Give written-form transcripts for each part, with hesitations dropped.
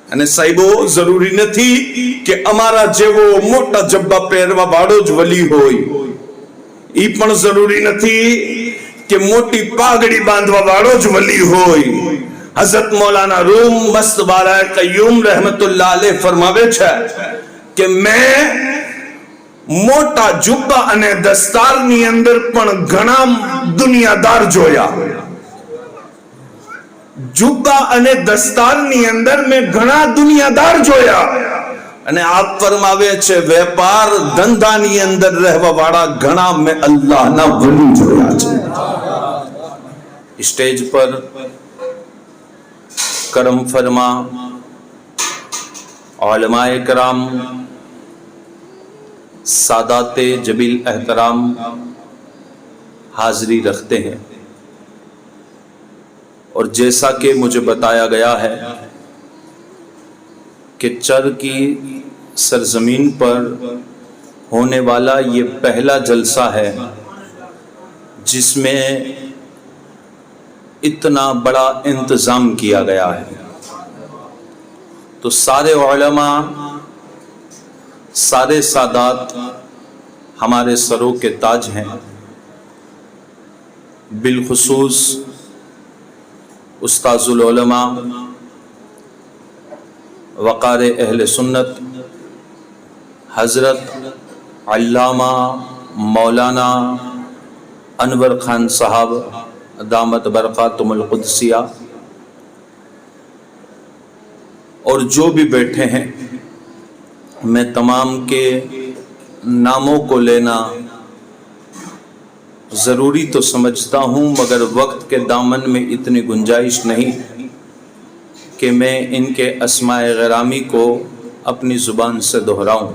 અને સાહેબો, જરૂરી નથી કે અમારા જેવો મોટા જબ્બા પહેરવા વાળો જ વલી હોય, ઈ પણ જરૂરી નથી કે મોટી પાઘડી બાંધવા વાળો જ વલી હોય. હઝરત મૌલાના રૂમ મસ્ત બારાએ કય્યુમ રહેમતુલ્લાહ અલૈહ ફરમાવે છે કે મેં મોટા જુબ્બા અને દસ્તારની અંદર પણ ઘણા દુનિયાદાર જોયા. જુબ્બા અને દસ્તારની અંદર મેં ઘણા દુનિયાદાર જોયા. અને આપ ફરમાવે છે વેપાર ધંધાની અંદર રહેવા વાળા ઘણા મેં અલ્લાહના વલી જોયા છે. સ્ટેજ પર करम फरमा उलमाए कराम, सादाते जबील एहतराम हाजिरी रखते हैं. और जैसा कि मुझे बताया गया है कि चर की सरजमीन पर होने वाला ये पहला जलसा है जिसमें इतना बड़ा इंतजाम किया गया है. तो सारे उलमा, सारे सादात हमारे सरों के ताज हैं. बिलखुसूस उस्ताजुल उलमा वक़ार अहले सुन्नत हज़रत अल्लामा मौलाना अनवर खान साहब दामत बरक़ातुमुल क़ुद्सिया और जो भी बैठे हैं, मैं तमाम के नामों को लेना ज़रूरी तो समझता हूँ, मगर वक्त के दामन में इतनी गुंजाइश नहीं कि मैं इनके अस्माए ग़रामी को अपनी ज़ुबान से दोहराऊँ.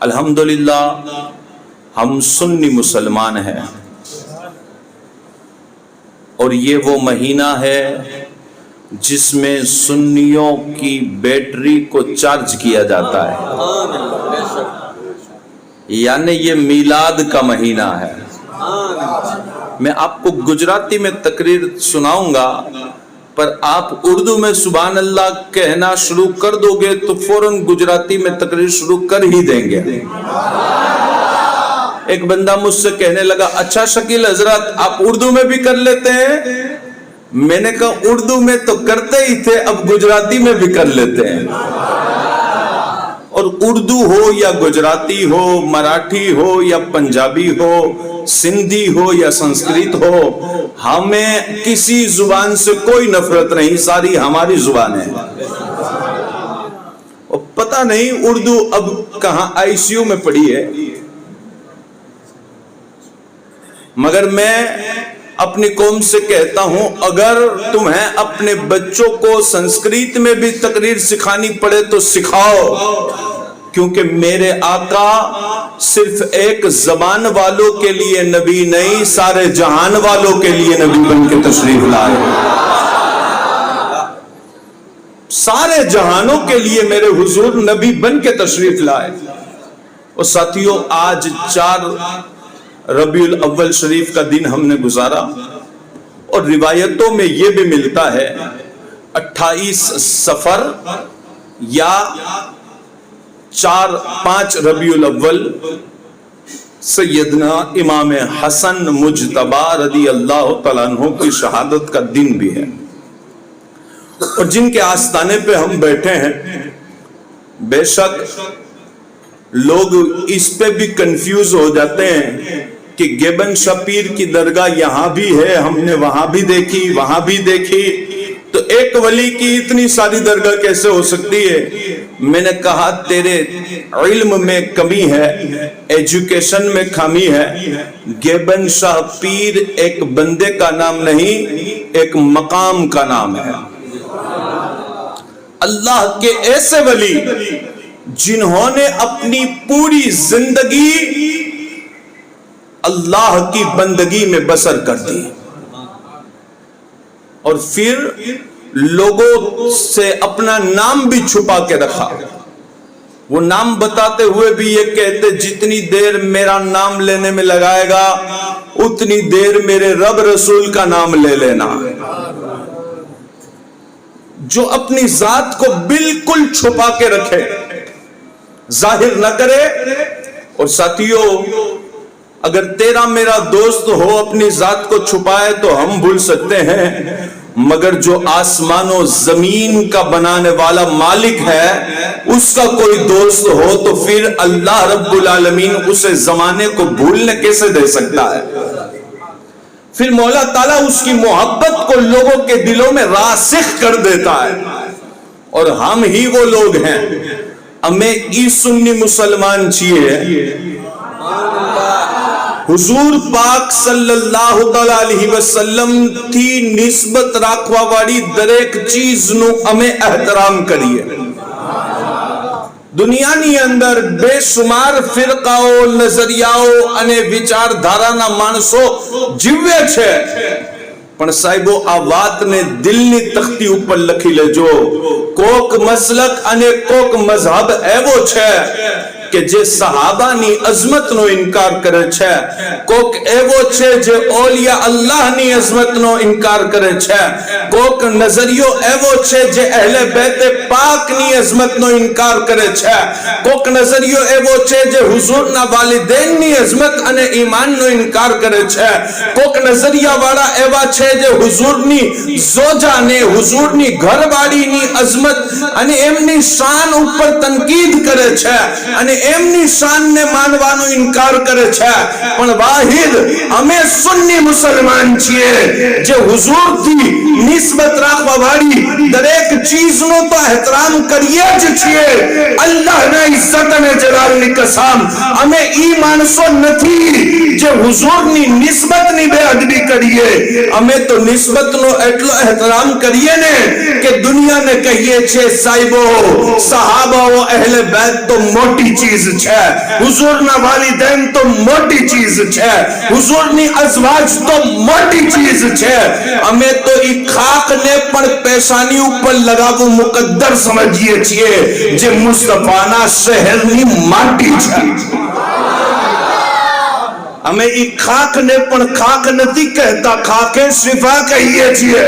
अल्हम्दुलिल्लाह हम सुन्नी मुसलमान हैं और ये वो महीना है जिसमें सुन्नियों की बैटरी को चार्ज किया जाता है, यानी ये मीलाद का महीना है. मैं आपको गुजराती में तकरीर सुनाऊंगा, पर आप उर्दू में सुभान अल्लाह कहना शुरू कर दोगे तो फौरन गुजराती में तकरीर शुरू कर ही देंगे. एक बंदा मुझसे कहने लगा, अच्छा शकील हजरत आप उर्दू में भी कर लेते हैं? मैंने कहा उर्दू में तो करते ही थे, अब गुजराती में भी कर लेते हैं. और उर्दू हो या गुजराती हो, मराठी हो या पंजाबी हो, सिंधी हो या संस्कृत हो, हमें किसी जुबान से कोई नफरत नहीं, सारी हमारी जुबान है. और पता नहीं उर्दू अब कहां आईसीयू में पड़ी है, मगर मैं अपनी कौम से कहता हूं, अगर तुम्हें अपने बच्चों को संस्कृत में भी तकरीर सिखानी पड़े तो सिखाओ, क्योंकि मेरे आका सिर्फ एक जबान वालों के लिए नबी नहीं, सारे जहान वालों के लिए नबी बन के तशरीफ लाए. सारे जहानों के लिए मेरे हुजूर नबी बन के तशरीफ लाए. और साथियों, आज 4 रबीउल अव्वल शरीफ का दिन हमने गुजारा और रिवायतों में यह भी मिलता है 28 सफर या 4-5 रबीउल अव्वल सैयदना इमाम हसन मुज्तबा रदी अल्लाह तआला अन्हु की शहादत का दिन भी है. और जिनके आस्ताने पे हम बैठे हैं, बेशक लोग इस पे भी कंफ्यूज हो जाते हैं कि गेबन शपीर की दरगाह यहां भी है, हमने वहां भी देखी, वहां भी देखी, तो एक वली की इतनी सारी दरगाह कैसे हो सकती है? मैंने कहा तेरे इल्म में कमी है, एजुकेशन में खामी है. गेबन शाह पीर एक बंदे का नाम नहीं, एक मकाम का नाम है. अल्लाह के ऐसे वली जिन्होंने अपनी पूरी जिंदगी अल्लाह की बंदगी में बसर कर दी और फिर लोगों से अपना नाम भी छुपा के रखा. वो नाम बताते हुए भी ये कहते, जितनी देर मेरा नाम लेने में लगाएगा उतनी देर मेरे रब रसूल का नाम ले लेना. जो अपनी जात को बिल्कुल छुपा के रखे, जाहिर न करे। और साथियों, अगर तेरा मेरा दोस्त हो अपनी जात को छुपाए तो हम भूल सकते हैं, मगर जो आसमानों जमीन का बनाने वाला मालिक है उसका कोई दोस्त हो तो फिर अल्लाह रब्बुल आलमीन उसे जमाने को भूलने कैसे दे सकता है। फिर मौला ताला उसकी मोहब्बत को लोगों के दिलों में रासिख कर देता है। और हम ही वो लोग हैं, हमें ई सुन्नी मुसलमान चाहिए। हुजूर पाक सल्लल्लाहु अलैहि वसल्लम थी निस्बत राखवा वाली दरेक चीज नु हमें एहतराम करिए। दुनियानी अंदर बेशुमार फिरकाओ, नजरियाओ અને વિચારધારાના માણસો જીવે છે, પણ સાહેબો આ વાતને દિલની તખ્તી ઉપર લખી લેજો। કોક મસલક અને કોક મઝહબ એવો છે કે જે સહાબાની અઝમતનો ઇનકાર કરે છે, કોક એવો છે જે ઓલિયા અલ્લાહની અઝમતનો ઇનકાર કરે છે, કોક નજરિયો એવો છે જે અહેલે બેત પાકની અઝમતનો ઇનકાર કરે છે, કોક નજરિયો એવો છે જે હુઝુરના વાલિदैन અઝમત અને ઈમાનનો ઇનકાર કરે છે, કોક નજરિયાવાળા એવા છે જે હુઝુરની ઝોજાને, હુઝુરની ઘરવાળીની અઝમત અને એમની શાન ઉપર તનકીદ કરે છે અને એમની શાનને માનવાનો ઇનકાર કરે છે। પણ વાહિદ અમે સુન્ની મુસલમાન છીએ જે હુઝુરથી નિસ્બત રાખવા વાળી દરેક ચીજનો તો એહતરામ કરીએ જ છીએ। અલ્લાહના ઇઝ્ઝત અને જલાલની કસમ, અમે ઈ માણસો નથી જે હુઝુરની નિસ્બતની બેઅદબી કરીએ। અમે તો નિસ્બતનો એટલો એહતરામ કરીએ ને કે દુનિયાને કહીએ છીએ સાહેબો, સહાબાઓ, અહેલે બેત તો મોટી ચીજ છે, હુઝુરના વાલિदैन તો મોટી ચીજ છે, હુઝુરની અઝવાજ તો મોટી ચીજ છે। અમે તો ઈ ખાકને પણ પેશાની ઉપર લગાવવું મુકદ્દર સમજીએ છીએ જે મુસ્તફાના શહેરની માટી છે। અમે ઈ ખાકને પણ ખાક નથી કહેતા, ખાકે શિફા કહીએ છીએ।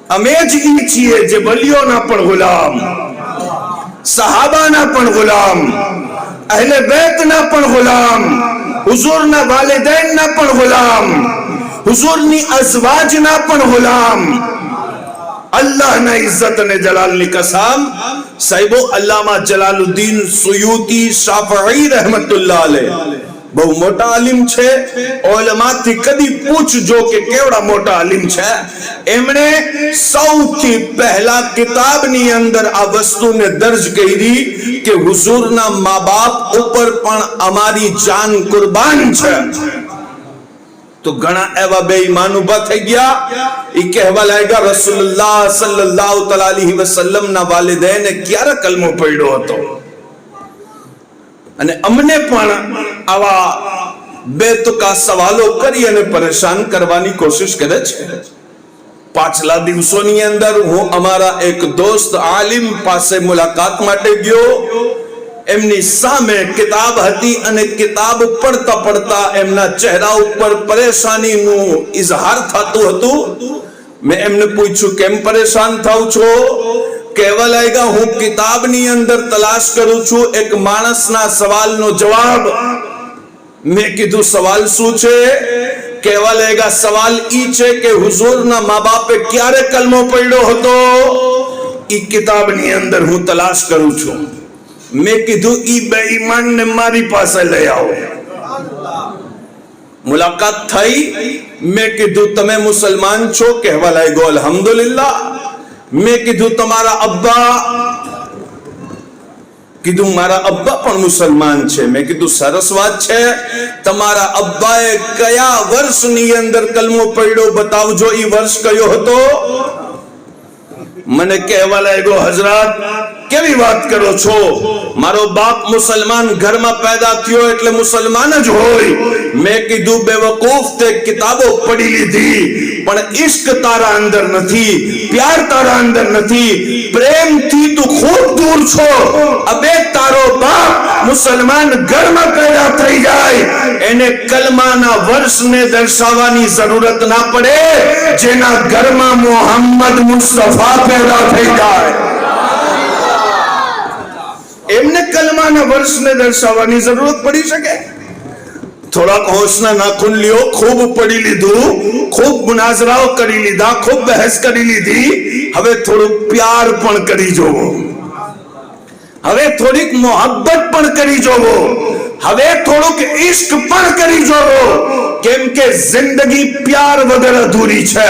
અમે જ ઈ છીએ જે વલીઓના પણ ગુલામ, સહાબાના પણ ગુલામ, અહેલે બેતના પણ ગુલામ, હુઝુરના વાલિदैन પણ ગુલામ, હુઝુરની અઝવાજના પણ ગુલામ। અલ્લાહના ઇઝ્ઝત અને જલાલની કસમ, સાહેબો અલ્લામા જલાલુદ્દીન સુયુતી શાફઈ રહેમતુલ્લાહ અલૈહ બહુ મોટા આલિમ છે। ઉલમાથી કદી પૂછજો કે કેવડા મોટા આલિમ છે। એમણે સૌથી પહેલા કિતાબની અંદર આ વસ્તુને દર્જ કરી કે હુઝુરના મા બાપ ઉપર પણ અમારી જાન કુરબાન છે। તો ઘણા એવા બેઈમાન ઉભા થઈ ગયા, ઈ કહેવા લાગ્યા રસૂલુલ્લાહ સલ્લલ્લાહુ અલૈહિ વસલ્લમના વાલિदैन ક્યારે કલમો પડ્યો હતો। અને અમને પણ આવા બેતુકા સવાલો કરી અને પરેશાન કરવાની કોશિશ કરે છે। પાછલા દિવસોની અંદર હું અમારા એક દોસ્ત આલિમ પાસે મુલાકાત માટે ગયો। એમની સામે કિતાબ હતી અને કિતાબ પડતા પડતા એમના ચહેરા ઉપર પરેશાનીનું ઇઝહાર થતું હતું। મેં એમને પૂછ્યું કેમ પરેશાન થાવ છો? કહેવા લાગ્યા હું કિતાબની અંદર તલાશ કરું છું એક માણસના સવાલનો જવાબ। મેં કીધું સવાલ શું છે? કહેવા લાગ્યા સવાલ ઈ છે કે હુઝુરના મા બાપે ક્યારે કલમો પડ્યો હતો, ઈ કિતાબની અંદર હું તલાશ કરું છું। મેં કીધું ઈ બેઈમાનને મારી પાસે લઈ આવો। મુલાકાત થઈ। મેં કીધું તમે મુસલમાન છો? કહેવા લાગ્યો અલ્હમ્દુલિલ્લાહ। મેં કીધું તમારા અબ્બા? કીધું મારા અબ્બા પણ મુસલમાન છે। મેં કીધું સરસ વાત છે, તમારા અબ્બાએ કયા વર્ષની અંદર કલમો પડ્યો બતાવજો, ઈ વર્ષ કયો હતો? મને કહેવા લાગ્યો હઝરત કેવી વાત કરો છો, મારો બાપ મુસલમાન ઘરમાં પેદા થયો એટલે મુસલમાન જ હોય। મેં કીધું બેવકૂફ તે કિતાબો પડી લીધી પણ ઇશ્ક તારા અંદર નથી, પ્યાર તારા અંદર નથી, પ્રેમથી તું ખૂબ દૂર છો. અબે તારો બાપ મુસલમાન ઘરમાં પેદા થઈ જાય એને કલમાના વર્ષને દર્શાવવાની જરૂરત ના પડે જેના ઘરમાં મોહમ્મદ મુસ્તફા પેદા થઈ જાય. એમને કલમાના વર્ષને દર્શાવવાની જરૂરત પડી શકે? થોડાક હોશના નાખૂન લ્યો, ખૂબ પડી લીધું, ખૂબ મુનાઝરાઓ કરી લીધા, ખૂબ બહેસ કરી લીધી, હવે થોડુંક પ્યાર પણ કરી જોવો, હવે થોડીક મોહબ્બત પણ કરી જોવો, હવે થોડુંક ઇશ્ક પણ કરી જોવો. કેમ કે જિંદગી પ્યાર વગર અધૂરી છે,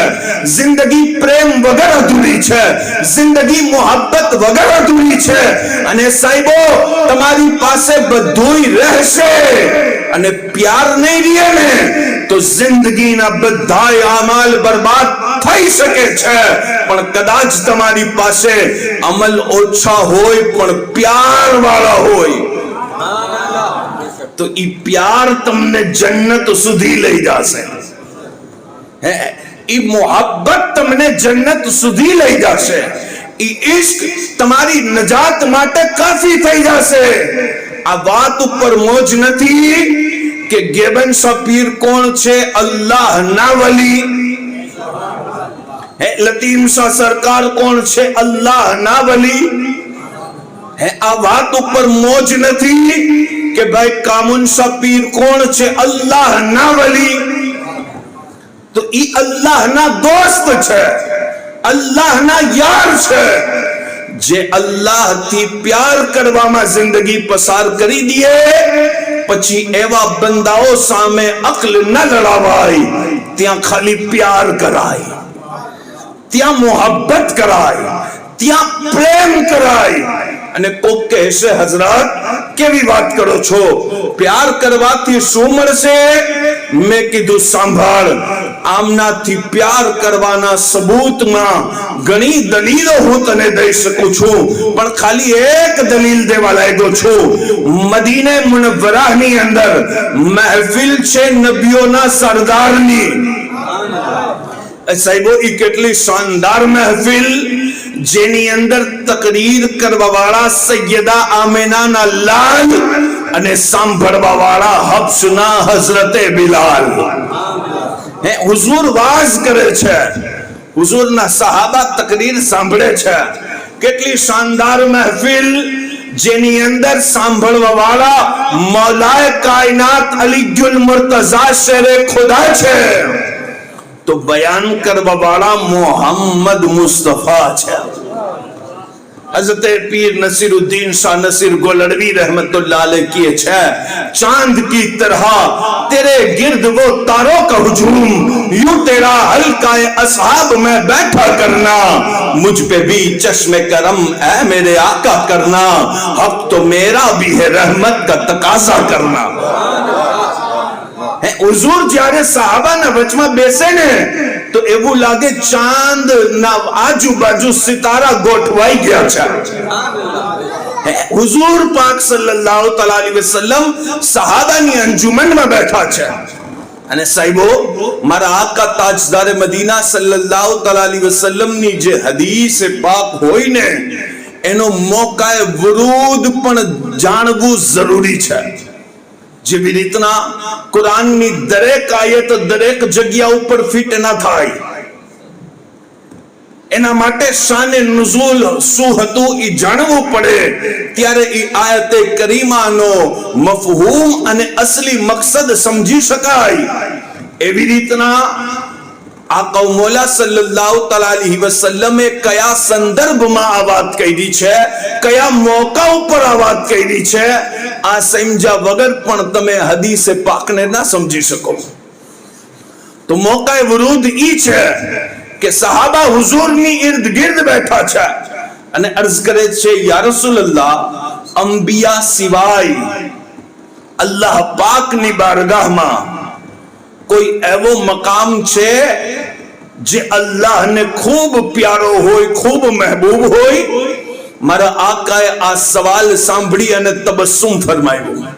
જિંદગી પ્રેમ વગર અધૂરી છે, જિંદગી મોહબ્બત વગર અધૂરી છે. અને સાહેબો તમારી પાસે બધુંય રહેશે અને પ્યાર નહીં રહે ને તો જિંદગીના બધાય અમલ બરબાદ થઈ શકે છે. પણ કદાચ તમારી પાસે અમલ ઓછા હોય પણ પ્યાર વાળા હોય તો ઈ પ્યાર તમને જન્નત સુધી લઈ જશે. ઈ મોહબ્બત તમને જન્નત સુધી લઈ જશે. ઈ ઇશ્ક તમારી નજાત માટે કાફી થઈ જશે. આ વાત ઉપર મોજ નથી કે ગેબન શાહ પીર કોણ છે? અલ્લાહ ના વલી. લતીમ શાહ સરકાર કોણ છે? અલ્લાહ ના વલી. આ વાત ઉપર મોજ નથી કે ભાઈ કામુન શાહ પીર કોણ છે? અલ્લાહ ના વલી. તો ઈ અલ્લાહ ના દોસ્ત છે, અલ્લાહ ના યાર છે. જે અલ્લાહ થી પ્યાર કરવામાં જિંદગી પસાર કરી દે પછી એવા બંદાઓ સામે અક્લ ન લડાવાય. ત્યાં ખાલી પ્યાર કરાય, ત્યાં મોહબ્બત કરાય, ત્યાં પ્રેમ કરાય. અને કોક કહેશે હઝરત કેવી વાત કરો છો, પ્યાર કરવાથી શું મળશે? મેં કીધું સાંભળ, આમનાથી પ્યાર કરવાના સબૂતમાં ઘણી દલીલો હું તને દઈ શકું છું પણ ખાલી એક દલીલ દેવા લાગ્યો છું. મદીને મુનવ્વરાની અંદર મહેફિલ છે નબીઓના સરદારની. સાહેબો ઈ કેટલી શાનદાર મહેફિલ જેની અંદર તકરીર કરવા વાળા સૈયદા આમિનાના લાલ અને સાંભળવા વાળા હફ્સના હઝરતે બિલાલ. હુઝુર વાઝ કરે છે, હુઝુરના સહાબા તકરીર સાંભળે છે. કેટલી શાનદાર મહેફિલ જેની અંદર સાંભળવા વાળા મૌલાએ કાયનાત અલીયુલ મુર્તઝા શેરે ખુદા છે તો બયાન કરવા વાળા મોહમ્મદ મુસ્તફા છે. हजरत पीर नसीरुद्दीन शाह नसीर गोलड़वी रहमतुल्लाह अलैह किए छे, चांद की तरह तेरे गिर्द वो तारों का हुजूम, यूं तेरा हल्काए असहाब में बैठा करना, मुझ पे भी चश्मे करम ऐ मेरे आका करना, हक तो मेरा भी है रहमत का तकाजा करना. हुजूर જ્યારે સહાબાના વચમાં બેસે ને તો એવું લાગે ચાંદ ના આજુબાજુ સિતારા ગોઠવાઈ ગયા છે. હુઝુર પાક સલ્લલ્લાહુ તઆલા અલૈહિ વસલ્લમ સહાબાની અંજુમનમાં બેઠા છે અને સાહેબો મારા આકા તાજદાર મદીના સલ્લલ્લાહુ તઆલા અલૈહિ વસલ્લમની જે હદીસ પાક હોય ને એનો મોકાએ વરૂદ પણ જાણવું જરૂરી છે. જેવી રીતના કુરાનની દરેક આયત દરેક જગ્યા ઉપર ફિટ ના થાય એના માટે શાને નુઝુલ શું હતું એ જાણવું પડે ત્યારે એ આયતે કરીમાનો મફહૂમ અને અસલી મકસદ સમજી શકાય. એવી રીતના આકા મૌલા સલ્લલ્લાહુ તઆલા અલૈહિ વસલ્લમે કયા સંદર્ભમાં આ વાત કરી છે, કયા મોકા ઉપર આ વાત કરી છે, આ સમજ્યા વગર પણ તમે હદીસે પાકને ના સમજી શકો. તો મોકાએ વરૂદ ઈ છે કે સહાબા હુઝુરની ઇર્દ ગિર્દ બેઠા છે અને અર્ઝ કરે છે યા રસૂલલ્લાહ, અંબિયા સિવાય અલ્લાહ પાકની બારગાહમાં કોઈ એવો મકામ છે જે અલ્લાહને ખૂબ પ્યારો હોય, ખૂબ મહેબૂબ હોય? મારા આકાએ આ સવાલ સાંભળી અને તબસ્સુમ ફરમાવ્યો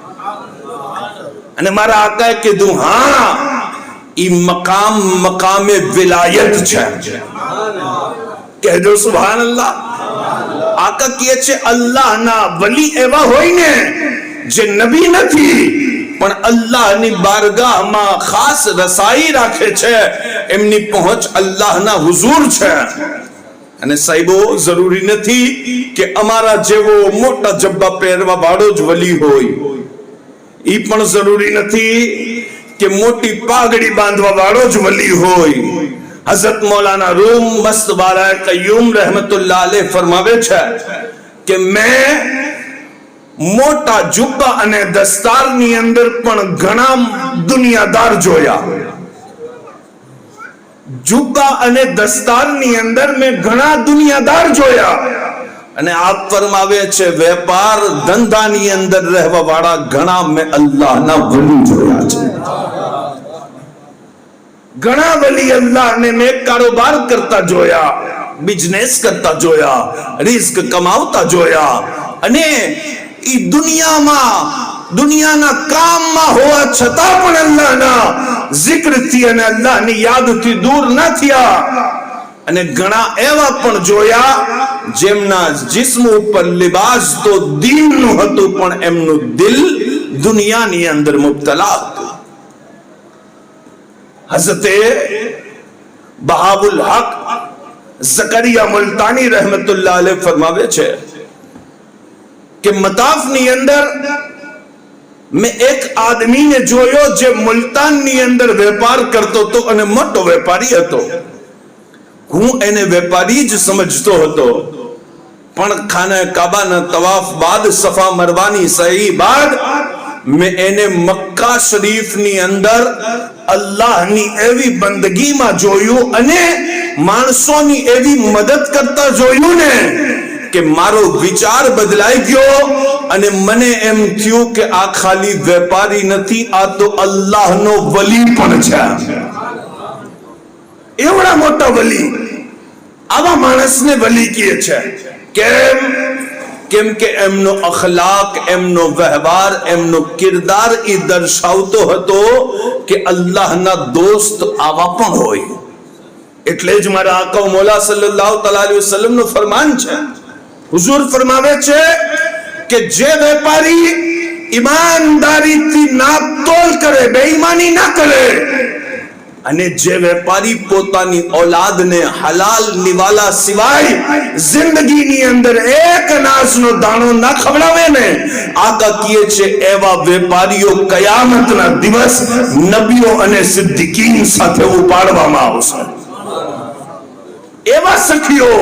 અને મારા આકાએ કીધું હા ઈ મકામ મકામે વિલાયત છે. કહેજો સુબહાનલ્લાહ. આકા કહે છે અલ્લાહના વલી એવા હોય ને જે નબી નથી પણ અલ્લાહની બારગાહમાં ખાસ રસાઈ રાખે છે, એમની પહોંચ અલ્લાહના હુઝુર છે. અને સાહેબો જરૂરી નથી કે અમારા જેવો મોટા જબ્બા પહેરવા વાળો જ વલી હોય, ઈ પણ જરૂરી નથી કે મોટી પાઘડી બાંધવા વાળો જ વલી હોય. હઝરત મૌલાના રૂમ મસ્ત બારા કય્યુમ રહેમતુલ્લાહ અલૈહ ફરમાવે છે કે મેં મોટા જુબ્બા અને દસ્તારની અંદર પણ ઘણા દુનિયાદાર જોયા. જુબ્બા અને દસ્તારની અંદર મેં ઘણા દુનિયાદાર જોયા. અને આપ ફરમાવે છે વેપાર ધંધાની અંદર રહેવા વાળા ઘણા મેં અલ્લાહના વલી જોયા છે. ઘણા વલી અલ્લાહને મેં કારોબાર કરતા જોયા, બિઝનેસ કરતા જોયા, રિસ્ક કમાવતા જોયા. અને ઈ દુનિયાના કામમાં હોવા છતાં પણ અલ્લાહના zikરથી અને અલ્લાહની યાદથી દૂર ન થયા. અને ઘણા એવા પણ જોયા જેમના જિસ્મ ઉપર લિબાસ તો દીનનું હતું પણ એમનું દિલ દુનિયાની અંદર મુબતલા હતું. હઝરતે બહાઉલ હક ઝકરિયા મુલ્તાની રહેમતુલ્લાહ અલૈહ ફરમાવે છે કે મતાફની અંદર મેં એક આદમીને જોયો જે મુલ્તાનની અંદર વેપાર કરતો હતો અને મોટો વેપારી હતો. હું એને વેપારી જ સમજતો હતો, પણ ખાને કાબાના તવાફ બાદ સફા મરવાની સહી બાદ મેં એને મક્કા શરીફની અંદર અલ્લાહની એવી બંદગીમાં જોયું અને માણસોની એવી મદદ કરતા જોયું ને કે મારો વિચાર બદલાઈ ગયો. અને મને એમ થયું કે આ ખાલી વેપારી નથી, આ તો અલ્લાહનો વલી પણ છે. એવડા મોટા વલી, આવા માણસને વલી કહે છે. કેમ કે એમનો અખલાક, એમનો વ્યવહાર, એમનો કિરદાર એ દર્શાવતો હતો કે અલ્લાહના દોસ્ત આવા પણ હોય. એટલે જ મારા આકા મૌલા સલ્લલ્લાહુ અલૈહિ વસલ્લમ નું ફરમાન છે. હુઝુર ફરમાવે છે કે જે વેપારી ઈમાનદારીથી નાપતોલ કરે, બેઈમાની ના કરે, અને જે વેપારી પોતાની ઔલાદને હલાલ નિવાલા સિવાય જિંદગીની અંદર એક અનાજનો દાણો ના ખવડાવે ને, આકા કહે છે એવા વેપારીઓ કયામતના દિવસ નબીઓ અને સિદ્દીકીન સાથે ઉપાડવામાં આવશે. એવા સખીઓ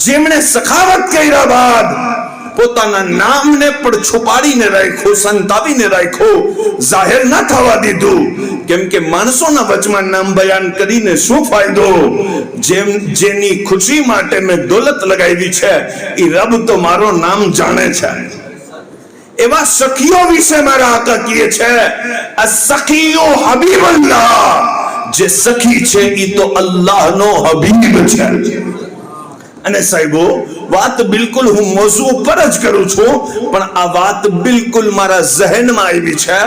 જેમણે સખાવત કર્યા બાદ પોતાના નામને પણ છુપાડીને રાખ્યો, સંતાવીને રાખ્યો, જાહેર ન થવા દીધું. કેમ કે માણસોના વચમાં નામ બયાન કરીને શું ફાયદો? જેની ખુશી માટે મેં દોલત લગાવી છે એ રબ તો મારો નામ જાણે છે. એવા સખીઓ વિશે મારા આકા કહે છે અસખીઓ હબીબલ્લાહ, જે સખી છે એ તો અલ્લાહનો હબીબ છે. અને સાહેબો વાત બિલકુલ હું મોઝુ પર જ કરું છું, પણ આ વાત બિલકુલ મારા ઝહેનમાં આવી છે.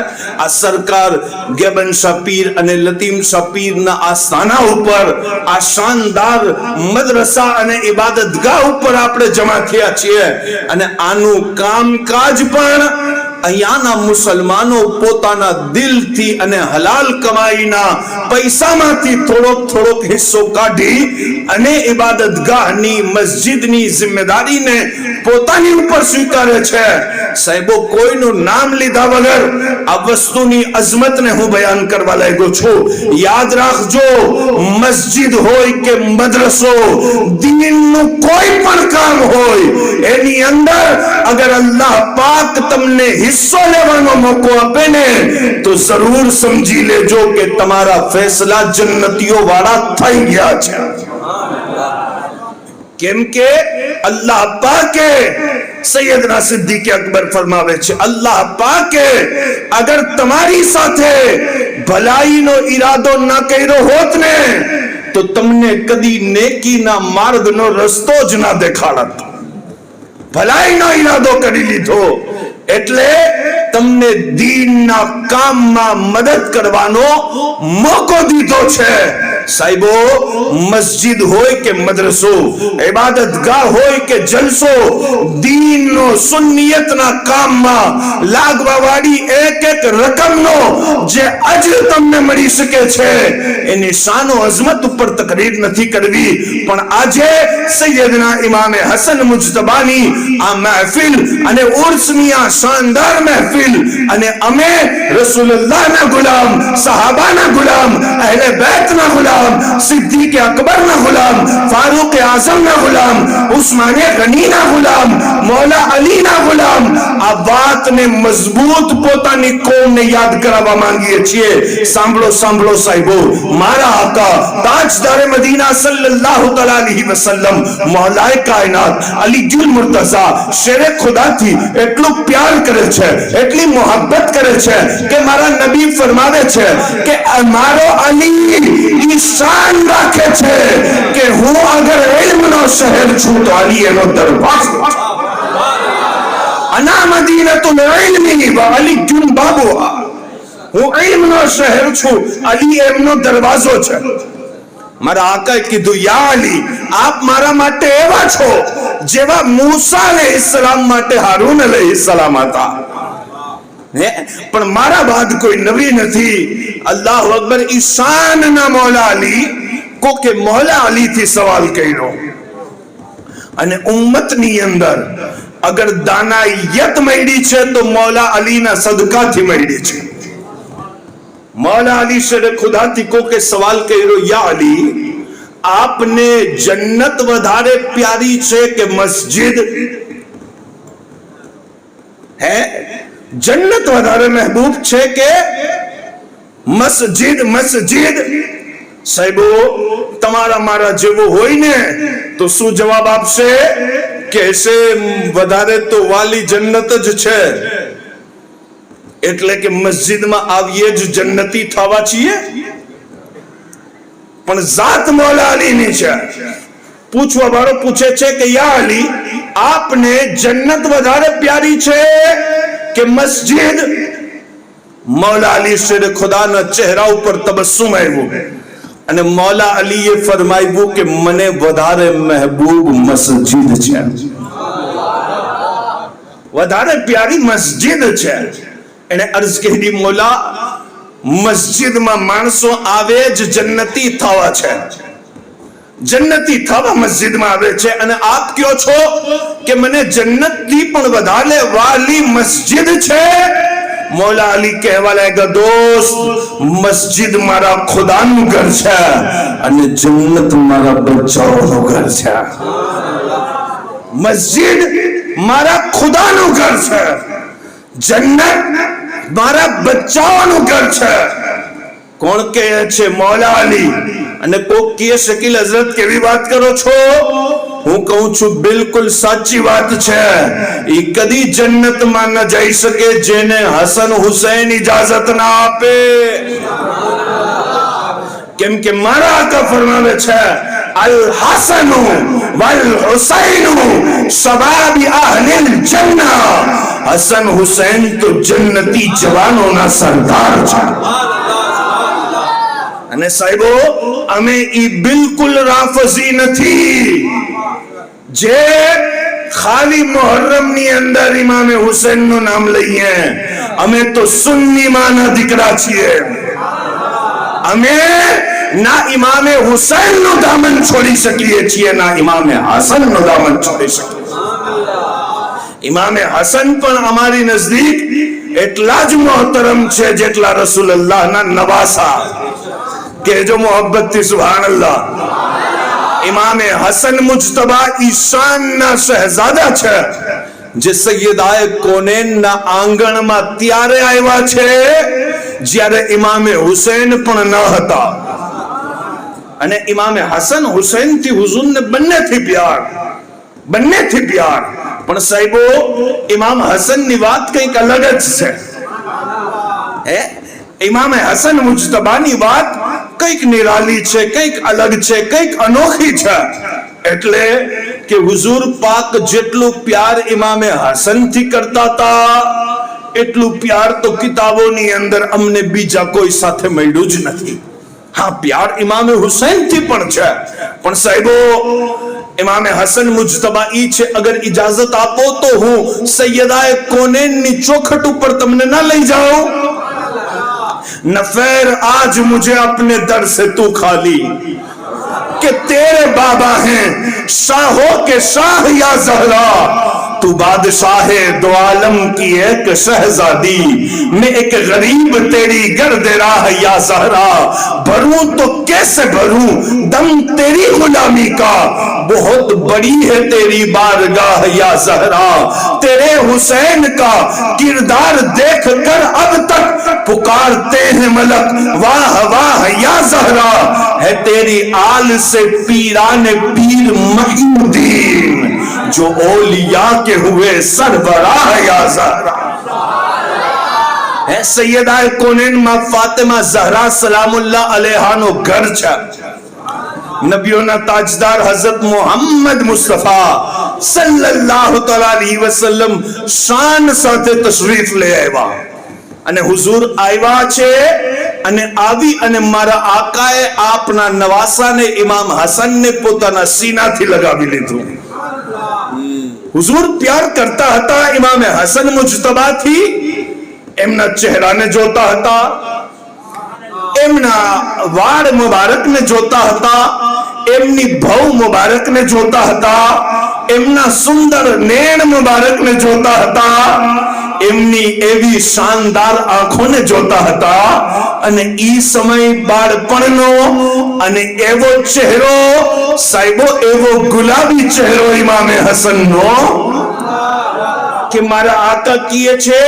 આ સરકાર ગેબન શાહ પીર અને લતીમ શાહ પીરના આસ્થાના ઉપર આ શાનદાર મદરસા અને ઇબાદતગાહ ઉપર આપણે જમા થયા છીએ. અને આનું કામકાજ પણ અહીંયાના મુસલમાનો પોતાના દિલથી અને હલાલ કમાઈના પૈસામાંથી થોડોક હિસ્સો કાઢી અને ઇબાદતગાહની મસ્જિદની જિમ્મેદારીને પોતાની ઉપર સ્વીકારે છે. સાહેબો કોઈનું નામ લીધા વગર આ વસ્તુની અઝમતને હું બયાન કરવા લાગ્યો છું. યાદ રાખજો, મસ્જિદ હોય કે મદ્રસો, દીનનું કોઈ પણ કામ હોય, એની અંદર અગર અલ્લાહ પાક તમને હિસ્સો લેવાનો મોકો આપે ને તો જરૂર સમજી લેજો કે તમારા ફેસલા જન્નતીઓ વાળા થઈ ગયા છે. કેમ કે અલ્લાહ પાકે સૈયદના સિદ્દીક અકબર ફરમાવે છે, અલ્લાહ પાકે અગર તમારી સાથે ભલાઈનો ઈરાદો ના કર્યો હોત ને તો તમને કદી નેકીના માર્ગનો રસ્તો જ ના દેખાડત. ભલાઈનો ઈરાદો કરી લીધો, એટલે તમને દીનના કામમાં મદદ કરવાનો મોકો દીધો છે. સાહેબો, મસ્જિદ હોય કે મદ્રસો, ઇબાદતગાહ હોય કે જલસો, દીનનો સુન્નિયતના કામમાં લાગવા વાળી એક એક રકમનો જે અજર તમને મળી શકે છે એની શાન ઓ અઝમત ઉપર તકરીર નથી કરવી, પણ આજે સૈયદના ઇમામે હસન મુજતબાની આ મહેફિલ અને ઉર્સની આ શાનદાર મહેફિલ અને અમે રસૂલુલ્લાહના ગુલામ, સહાબાના ગુલામ, અહેલે બેતના ગુલામ, सिद्दीक अकबर ना गुलाम, फारूक आजम ना गुलाम, उस्मान गनी ना गुलाम, मौला अली ना गुलाम, आ बात ने मजबूत પોતાની કોમને યાદ કરાવવા માંગીએ છીએ. સાંભળો સાંભળો સાહેબો, મારા આકા તાજદાર મદીના સલ્લલ્લાહુ તઆલા અલૈહિ વસલ્લમ, મૌલાએ કાયનાત અલી દિલ મુર્તઝા શેરે ખુદાથી એટલો પ્યાર કરે છે, એટલી મોહબ્બત કરે છે કે મારા નબી ફરમાવે છે કે મારો અલી શાન રાખે છે કે હું અગર ઇલ્મનો શહેર છું તો અલી એનો દરવાજો. અના મદીનતુલ ઇલ્મી વ અલીયુન બાબુહા, હું ઇલ્મનો શહેર છું, અલી એમનો દરવાજો છે. મારા આકાએ કીધું, યા અલી, આપ મારા માટે એવા છો જેવા મૂસા અલૈહિસ્સલામ માટે હારૂન અલૈહિસ્સલામ હતા, પણ મારા બાદ કોઈ નબી નથી. અલ્લાહુ અકબર. ઈશાન ના મૌલા અલી કો કે મૌલા અલી થી સવાલ કર્યો, અને ઉમ્મતની અંદર અગર દાનાયત મળી છે તો મૌલા અલી ના સદકાથી મળી છે. मौला अली शेर खुदा थी को के सवाल કર્યો, યા અલી, આપને જન્નત વધારે પ્યારી છે કે મસ્જિદ? હે, જન્નત વધારે મહેબૂબ છે કે મસ્જિદ? મસ્જિદ. સાહેબો, તમારા મારા જેવો હોય ને તો શું જવાબ આપશે? કહેશે વધારે તો વાલી જન્નત જ છે, એટલે કે મસ્જિદમાં આવીએ જ જન્નતી થવા છીએ. પણ જાત મૌલા અલીની છે. પૂછવા વાળો પૂછે છે કે યા અલી, આપને જન્નત વધારે પ્યારી છે કે મસ્જિદ? મૌલા અલી શેર ખુદાના ચહેરા ઉપર તબસ્સુમ આવ્યો અને મૌલા અલીએ ફરમાવ્યું કે મને વધારે મહેબૂબ મસ્જિદ છે, વધારે પ્યારી મસ્જિદ છે. એને અર્જ કરી, મોલા, મસ્જિદમાં માણસો આવે જ જન્નતી થવા છે, જન્નતી થવા મસ્જિદમાં આવે છે, અને આપ કહો છો કે મને જન્નતથી પણ વધારે વાલી મસ્જિદ છે. મૌલા અલી કહેવા લાગ્યા, દોસ્ત, મસ્જિદ મારા ખુદાનું ઘર છે અને જન્નત મારા બચ્ચાઓનું ઘર છે. મસ્જિદ મારા ખુદાનું ઘર છે, જન્નત મારા બચ્ચાઓનું ઘર છે. કોણ કહે છે? મૌલા અલી. અને કોક કહે, શકીલ હઝરત કેવી વાત કરો છો? હું કહું છું બિલકુલ સાચી વાત છે. એ કદી જન્નતમાં ન જઈ શકે જેને હસન હુસૈન ઇજાઝત ના આપે. કેમ કે મારા આકા ફરમાવે છે, અલ હસનુ વલ હુસૈનુ શબાબી અહલિલ જન્નહ. હસન હુસૈન તો જન્નતી જવાનોના સરદાર છે. અને સાહેબો, અમે ઈ બિલકુલ રાફઝી નથી જે ખાલી મુહર્રમ ની અંદર ઇમામે હુસૈન નું નામ લઈએ. અમે તો સુન્ની માના દીકરા છીએ. અમે ના ઇમામે હુસૈન નું દામન છોડી શકીએ છીએ, ના ઇમામે હસન નું દામન છોડી શકીએ. ઇમામે હસન પણ અમારી નજદીક એટલા જ મોહતરમ છે જેટલા રસૂલુલ્લાહના નવાસા. કહેજો મોહબ્બત થી સુભાનઅલ્લાહ. ઇમામે હસન મુજતબા ઈશાનના શહેજાદા છે જે સૈયદાએ કોનેનના આંગણમાં ત્યારે આવ્યા છે જ્યારે ઇમામે હુસૈન પણ ન હતા. અને ઇમામે હસન હુસૈન થી હુઝુરને બંનેથી પ્યાર, બંનેથી પ્યાર. પણ સાહેબો, ઇમામ હસન ની વાત કંઈક અલગ જ છે. હે, ઇમામે હસન મુજતબાની વાત કંઈક નિરાલી છે, કંઈક અલગ છે, કંઈક અનોખી છે. એટલે કે હુઝુર પાક જેટલું પ્યાર ઇમામે હસન થી કરતા હતા એટલું પ્યાર તો કિતાબોની અંદર અમને બીજા કોઈ સાથે મળ્યું જ નથી. હા, પ્યાર ઇમામે હુસૈન થી પણ છે, પણ સાહેબો ઇમામે હસન મુજતબા ઈ છે. અગર ઇજાજત આપો તો હું સૈયદાએ કોનેનની ચોખટ ઉપર તમને ના લઈ જાઉં. नफेर आज मुझे अपने दर से तू खाली कि तेरे बाबा हैं शाहों के शाह या ज़हरा, तू बादशाह दो आलम की एक शहजादी, मैं एक गरीब तेरी गर्द राह या ज़हरा, भरूं तो कैसे भरूं दम तेरी गुलामी का, बहुत बड़ी है तेरी बारगाह या ज़हरा, तेरे हुसैन का किरदार देख कर अब तक पुकारते हैं मलक वाह वाह या ज़हरा, है तेरी आल से पीरान पीर महीउद्दीन, जो औलिया के हुए सरबराह या ज़हरा. है सैयदा कोनेन मां फातिमा ज़हरा सलामुल्लाह अलैहा नो घर છે. નબીઓના તાજદાર હઝરત મુહમ્મદ મુસ્તફા સલ્લલ્લાહુ તઆલા અલૈહિ વસલ્લમ શાન સાથે તશરીફ લઈ આવ્યા અને હુઝુર આવ્યા છે અને આવી અને મારા આકાએ આપના નવાસાને ઇમામ હસનને પોતાના સીનાથી લગાવી લીધું. હુઝુર પ્યાર કરતા હતા ઇમામે હસન મુજતબાથી. એમના ચહેરાને જોતા હતા, એમના વાળ મુબારકને જોતા હતા, એમની ભવ મુબારકને જોતા હતા, એમના સુંદર નેણ મુબારકને જોતા હતા, એમની એવી શાનદાર આંખોને જોતા હતા. અને ઈ સમય બાળપણનો અને એવો ચહેરો સાહેબો, એવો ગુલાબી ચહેરો ઇમામે હસનનો કે મારા આકા કહે છે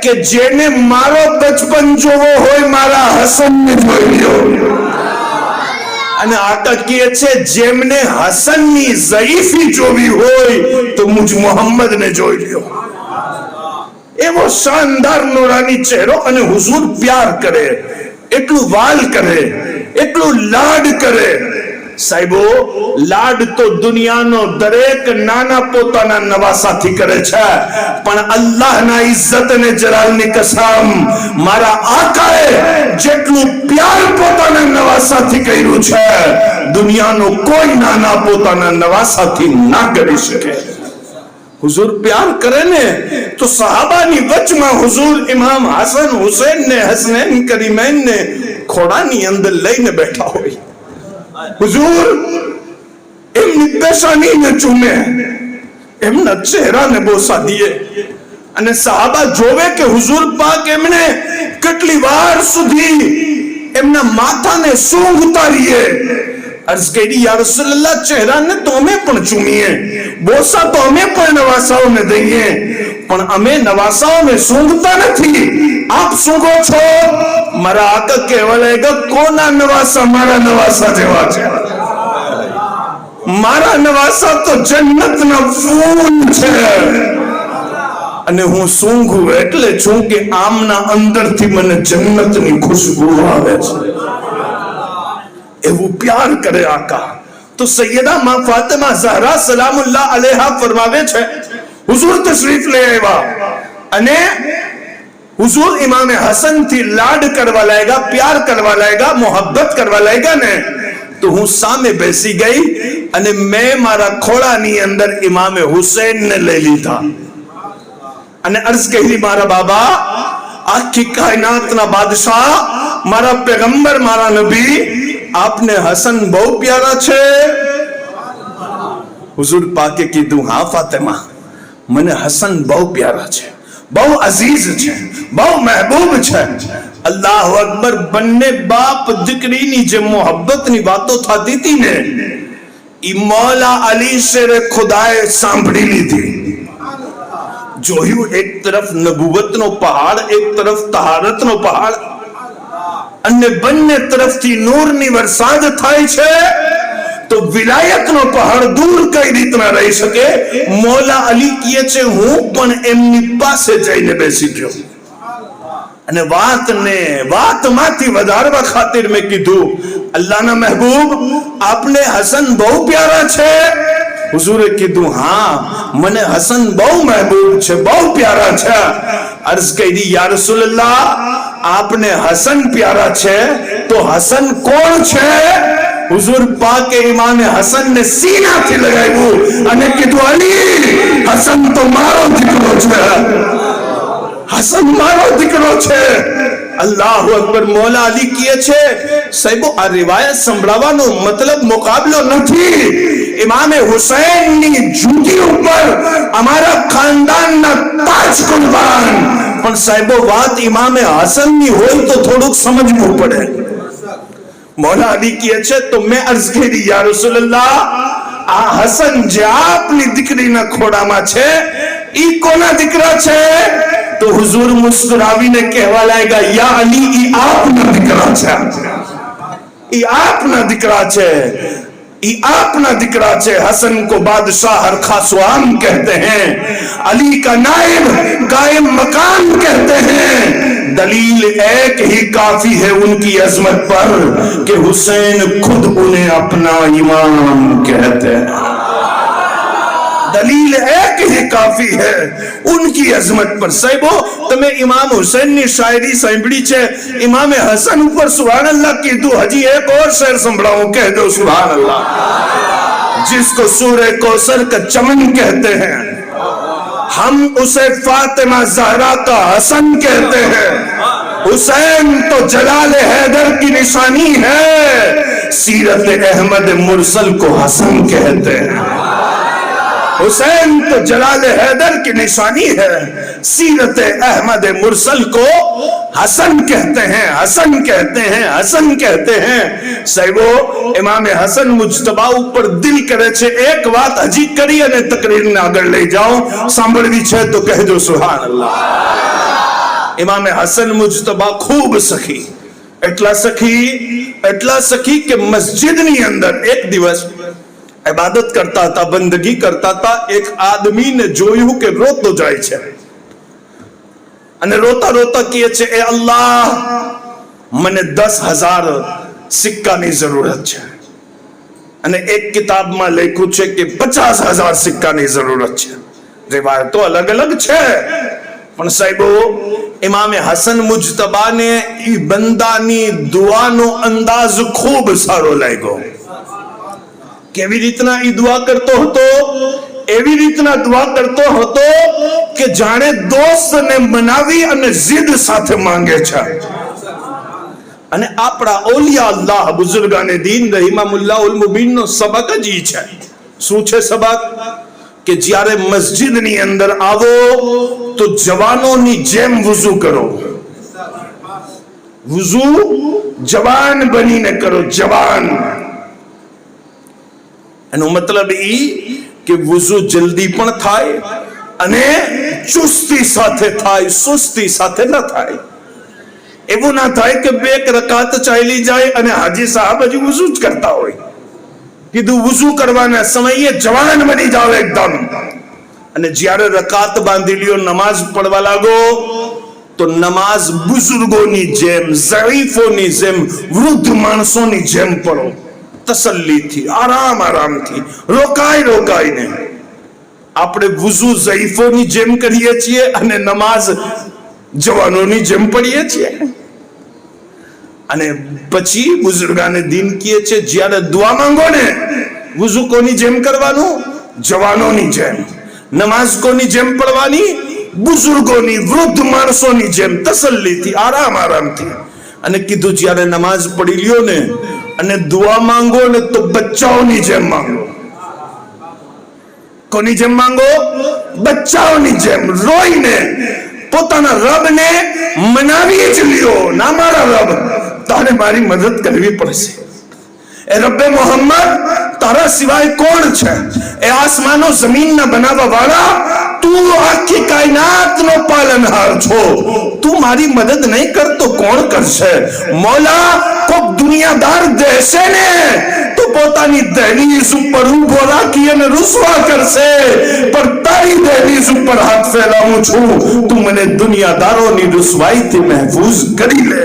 કે જેને મારો બચપન જોવો હોય મારા હસનને જોઈ લ્યો. અને આકા કહે છે જેમને હસનની ઝઈફી જોવી હોય તો મુજ મોહમ્મદને જોઈ લ્યો. એવો શાનદાર નૂરાની ચહેરો. અને હુઝુર પ્યાર કરે, એટલું વાલ કરે, એટલું લાડ કરે. સાહેબો, લાડ તો દુનિયાનો દરેક નાના પોતાના નવાસાથી કરે છે, પણ અલ્લાહના ઇઝ્ઝત અને જલાલની કસમ મારા આકાએ જેટલું પ્યાર પોતાના નવાસાથી કર્યું છે દુનિયાનો કોઈ નાના પોતાના નવાસાથી ના કરી શકે. હુઝુર પ્યાર કરે ને તો સહાબાની વચમાં હુઝુર ઇમામ હસન હુસૈન ને હસનૈન કરીમૈન ને ખોડાની અંદર લઈને બેઠા હોય. હુઝુર એમની પેશાનીને ચૂમે, એમના ચહેરાને બોસા દીએ અને સહાબા જોવે કે હુઝુર પાક એમને કેટલી વાર સુધી એમના માથાને સૂંઘ ઉતારીએ. अर्ज કરી યા રસૂલલ્લાહ ચહેરાને તો અમે પણ ચૂમીએ, બોસા તો અમે પણ નવાસાઓને દઈએ, પણ અમે નવાસાઓને સૂંઘતા નથી, આપ સૂંઘો છો. મારા આકા કહેવા લાગ્યા કોના નવાસા મારા નવાસા જેવા છે. મારા નવાસા તો જન્નતના ફૂલ છે. અને હું સૂંઘું એટલે છું કે આમના અંદરથી મને જન્નતની ખુશ્બુ આવે છે. એવું પ્યાર કરે આકા. તો સૈયદા માં ફાતિમા ઝહરા સલામુલ્લાહ અલૈહા ફરમાવે છે હુઝુર તશરીફ લઈ આવ્યા અને હુઝુર ઇમામે હસન થી લાડ કરવા લાગ્યા, પ્યાર કરવા લાગ્યા, મોહબ્બત કરવા લાગ્યા ને તો હું સામે બેસી ગઈ અને મેં મારા ખોળાની અંદર ઇમામે હુસૈન ને લઈ લીધા અને અર્જ કરી મારા બાબા, આખી કાયનાતના બાદશાહ, મારા પેગંબર, મારા નબી, आपने हसन बहु प्यारा छे. हुजूर पाके कीधुं हाँ फातिमा, मने हसन बहु प्यारा छे, बहु अजीज छे, बहु महबूब छे. अल्लाह अकबर. बन्ने बाप दीकरीनी जे मोहब्बतनी वातो थाती थी ने ई मौला अली शेरे खुदाए सांभળી લીધી. જોયું એક તરફ નબુવતનો પહાડ, એક તરફ તહારતનો પહાડ અને બંને તરફથી નૂરની વરસાદ થાય છે તો વિલાયતનો પહાડ દૂર કઈ રીતના રહી શકે. મૌલા અલી કહે છે હું પણ એમની પાસે જઈને બેસી ગયો અને વાતમાંથી વધારવા ખાतिर મેં કીધું अल्लाहना महबूब आपने हसन बहु प्यारा छे। हुजूरे कीधु हाँ मने हसन बहु महबूब छे, बहु प्यारा छे। अर्ज करी या रसूलल्लाह आपने हसन प्यारा छे तो हसन कौन छे? हुजूर पाक इमाम हसन ने सीना थी लगाव्યું અને કીધું અલી હસન તો મારો દીકરો છે, હસન મારો દીકરો છે। અલ્લાહુ અકબર। મૌલા અલી કહે છે સાહેબો આ રિવાયત સંભળાવવાનો મતલબ મુકાબલો નથી। ઇમામે હુસૈનની જૂતી ઉપર અમારા ખાનદાનના તાજ કુરબાન। પણ સાહેબો વાત ઇમામે હસનની હોય તો થોડુંક સમજવું પડે। मौला अली किए छे तो मैं अर्ज करी या रसूलल्लाह आ हसन जे आपनी दीकरी ना खोड़ा में छे ई कोना दीकरा छे? तो हुजूर मुस्कुरावीने कहवा लागेगा या अली ई आपना दीकरा छे, ई आपना दीकरा छे, ई आपना दीकरा छे। हसन को बादशाह हर खासवाम कहते हैं, अली का नाइब कायम मकाम कहते हैं। दलील एक ही काफी है उनकी अजमत पर कि हुसैन खुद उन्हें अपना इमाम कहते हैं। दलील एक ही काफी है उनकी अजमत पर। साहिबो तमे इमाम हुसैन ની શાયરી સાંભળી છે। ઇમામે હસન ઉપર સુભાન અલ્લાહ કીધું। હજી એક और शेर સંભળાવું, कह दो सुभान अल्लाह। जिसको सूरे कौसर का चमन कहते हैं हम उसे फातिमा ज़हरा का हसन कहते हैं। हुसैन तो जलाल हैदर की निशानी है, सीरत अहमद मुरसल को हसन कहते हैं। हुसैन तो जलाल हैदर की निशानी है, सीरत अहमद मुरसल को हसन कहते हैं, हसन कहते हैं, हसन कहते हैं। साहिबो इमाम हसन मुज्तबा ऊपर दिल करे छे एक बात हजी करी અને તકરીરને આગળ લઈ જાઓ। સાંભળવી છે તો કહેજો સુભાન અલ્લાહ। इमाम हसन मुज्तबा खूब सखी, એટલા સખી કે મસ્જિદની અંદર એક દિવસ इबादत करता था, बंदगी करता था। एक आदमी ने जोयू के रोतो जाय छे અને રોતા રોતા કહે છે એ અલ્લાહ મને 10,000 સિક્કાની જરૂરત છે। અને એક કિતાબમાં લખ્યું છે કે 50,000 સિક્કાની જરૂરત છે। રિવાયતો અલગ અલગ છે પણ સાહેબો ઇમામે હસન મુજતબાને ઈ બંદાની દુઆનો અંદાજ ખૂબ સારો લાગ્યો। કેવી રીતના ઈ દુઆ કરતો હતો? એવી રીતના દુઆ કરતો હતો કે જાણે દોસ્તને મનાવી અને જીદ સાથે માંગે છે। અને આપણા ઓલિયા અલ્લાહ બુઝુર્ગાને દીન રહીમામુલ્લાહુલ મુબીનનો સબક જ ઈ છે। શું છે સબક? કે જ્યારે મસ્જિદની અંદર આવો તો જવાનોની જેમ વુઝુ કરો। વુઝુ જવાન બનીને કરો, જવાન। એનો મતલબ ઈ કે વુઝુ જલ્દી પણ થાય અને ચુસ્તી સાથે થાય, સુસ્તી સાથે ન થાય। એવું ના થાય કે બે રકાત ચાલી જાય અને હાજી સાહેબ હજી વુઝુ જ કરતા હોય। કીધું વુઝુ કરવાના સમયે જવાન બની જાવ એકદમ। અને જ્યારે રકાત બાંધી લ્યો, નમાઝ પડવા લાગો તો નમાઝ બુઝુર્ગોની જેમ, ઝઈફોની જેમ, વૃદ્ધ માણસોની જેમ પડો, તસલ્લીથી, આરામથી, રોકાઈને। આપણે વુઝુ ઝઈફોની જેમ કરીએ છીએ અને નમાઝ જવાનોની જેમ પડીએ છીએ। અને પછી બુઝુર્ગાને દીન કહે છે જ્યારે દુઆ માંગો ને વુઝુ કોની જેમ કરવાનું? જવાનોની જેમ। નમાઝ કોની જેમ પડવાની? બુઝુર્ગોની, વૃદ્ધ માણસોની જેમ, તસલ્લીથી, આરામથી। અને કીધું જ્યારે નમાઝ પડી લ્યો ને અને દુઆ માંગો ને તો બચ્ચાઓની જેમ માંગો। કોની જેમ માંગો? બચ્ચાઓની જેમ, રોઈને પોતાના રબને મનાવી જ લ્યો। ના મારા રબ, તારે મારી મદદ કરવી પડશે। એ રબ્બે મોહમ્મદ તારા સિવાય કોણ છે? એ આસમાનો જમીનના બનાવવા વાળા તું આખી કાયનાતનો પાલનહાર છો। તું મારી મદદ નહીં કર તો કોણ કરશે? મૌલા કોક દુનિયાદાર દેશે ને તો પોતાની દહલીજ ઉપર ઊભો રાખી અને રૂસવા કરશે, પણ તારી દહલીજ ઉપર હાથ ફેલાવું છું। તું મને દુનિયાદારોની રૂસવાઈથી મહેફૂઝ કરી લે।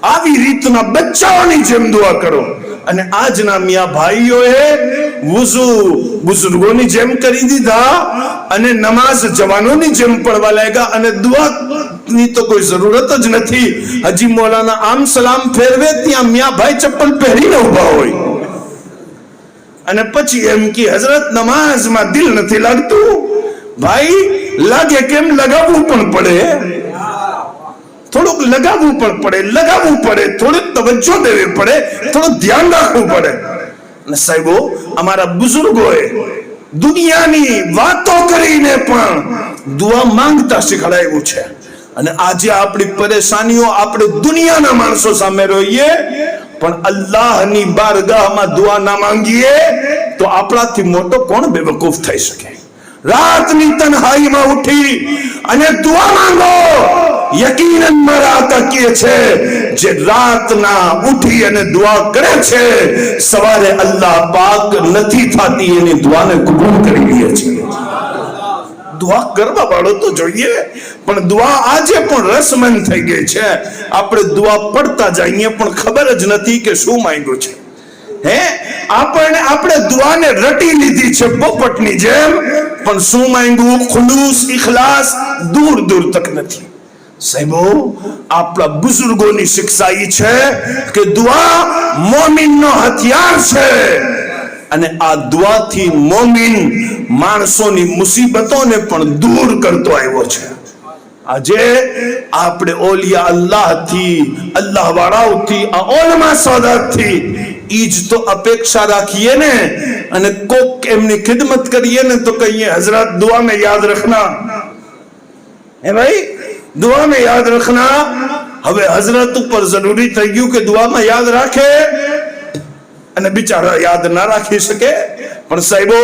આવી રીતના બચ્ચાઓની જેમ દુઆ કરો. અને આજના મિયા ભાઈઓએ વુઝુ બુઝુર્ગોની જેમ કરી દીધા અને નમાઝ જવાનોની જેમ પડવા લાગ્યા અને દુઆની તો કોઈ જરૂરત જ નથી. હજી મૌલાના આમ સલામ ફેરવે ત્યાં મિયા ભાઈ ચપ્પલ પહેરીને ઉભા હોય અને પછી એમ કે હઝરત નમાઝમાં દિલ નથી લાગતું. ભાઈ લાગે કેમ? લગાવવું પણ પડે, થોડુંક લગાવવું પણ પડે, થોડીક તવજ્જો દેવી પડે, થોડું ધ્યાન રાખવું પડે. અને સાહેબો, અમારા બુઝુર્ગોએ દુનિયાની વાતો કરીને પણ દુઆ માંગતા શીખડાવ્યું છે. અને આજે આપણી પરેશાનીઓ આપણે દુનિયાના માણસો સામે રહીએ પણ અલ્લાહની બારગાહમાં દુઆ ના માંગીએ તો આપણાથી મોટો કોણ બેવકૂફ થઈ શકે? રાતની તન્હાઈમાં ઉઠી અને દુઆ માંગો. યકીનન મારા આકા કહે છે, જે રાતના ઉઠી અને દુઆ કરે છે સવારે અલ્લાહ પાક નથી થતી એની દુઆને કબૂલ કરી લે છે. દુઆ કરવા વાળો તો જોઈએ, પણ દુઆ આજે પણ રસમંદ થઈ ગઈ છે. આપણે દુઆ પડતા જઈએ પણ ખબર જ નથી કે શું માંગ્યું છે. આપણે દુઆને રટી લીધી છે પોપટની જેમ, પણ શું માંગ્યું, ખુલૂસ, ઇખલાસ દૂર દૂર તક નથી. સાહેબો, આપણા બુઝુર્ગોની શિક્ષા એ છે કે દુઆ મોમિનનો હથિયાર છે અને આ દુઆથી મોમિન માણસોની મુસીબતોને પણ દૂર કરતો આવ્યો છે. આજે આપણે ઓલિયા અલ્લાહથી, અલ્લાહ વાળાઓથી, આ ઓલમા સાદાતથી ઈજ તો અપેક્ષા રાખીએ ને, અને કોક એમની ખિદમત કરીએ ને તો કહીએ હઝરત દુઆ में याद रखना હે ભાઈ, દુઆ में याद रखना. હવે હઝરત ઉપર જરૂરી થઈ ગયું કે દુઆમાં યાદ રાખે અને બિચારા યાદ ના રાખી શકે. પણ સાહેબો,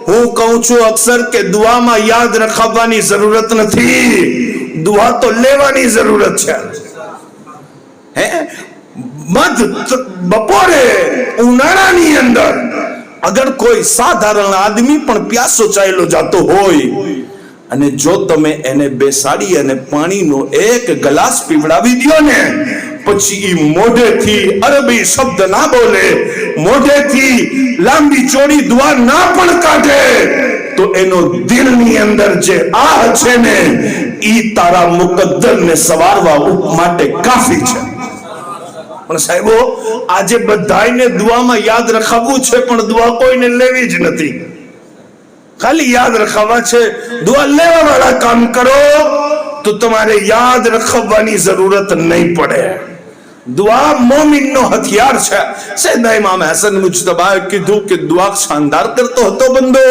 હું કહું છું અક્સર કે દુઆમાં યાદ રખાવવાની જરૂરત નથી, દુઆ તો લેવાની જરૂરત છે. બપોરે ઉનાળાની અંદર અગર કોઈ સાધારણ આદમી પણ પ્યાસો ચાલ્યો જાતો હોય અને જો તમે એને બેસાડી અને પાણીનો એક ગ્લાસ પીવડાવી દો ને, પછી ઈ મોઢેથી અરબી શબ્દ ના બોલે, મોઢેથી લાંબી ચોડી દુઆ ના પણ કાઢે, તો એનો દિલની અંદર જે આહ છે ને ઈ તારા મુકદ્દરને સવારવા માટે કાફી છે. પણ સાહેબો, આજે બધાને દુઆમાં યાદ રખાવવું છે પણ દુઆ કોઈને લેવી જ નથી. ખાલી યાદ રખાવા છે. દુઆ લેવા વાળા કામ કરો તો તમારે યાદ રખાવવાની જરૂરત નહીં પડે. દુઆ મોમિનનો હથિયાર છે. સૈયદના ઇમામ હસન મુજતબાએ કીધું કે દુઆ શાનદાર કરતો હતો બંદો.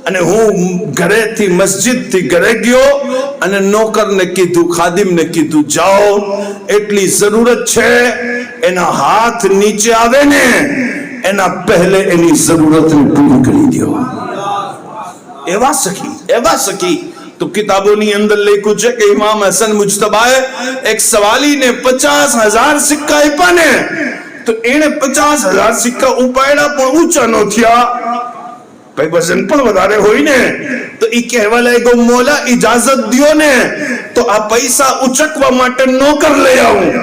અને હું ઘરેથી મસ્જિદથી ઘરે ગયો અને નોકરને કીધું, ખાદિમને કીધું, જાઓ એટલી જરૂરત છે, એના હાથ નીચે આવે ને એના પહેલે એની જરૂરતને પૂરી કરી દો. એવા સખી તો કિતાબોની અંદર લખ્યું છે કે ઇમામ હસન મુજતબાએ એક સવાલીને 50,000 સિક્કા આપ્યા ને તો એને 50,000 સિક્કા ઉપાડ્યા પણ ઊંચા ન થયા. ભાઈ વજન પણ વધારે હોય ને તો ઈ કહેવા લાગ્યો, મોલા ઇજાઝત દિયો ને તો આ પૈસા ઉચકવા માટે નોકર લઈ આવું.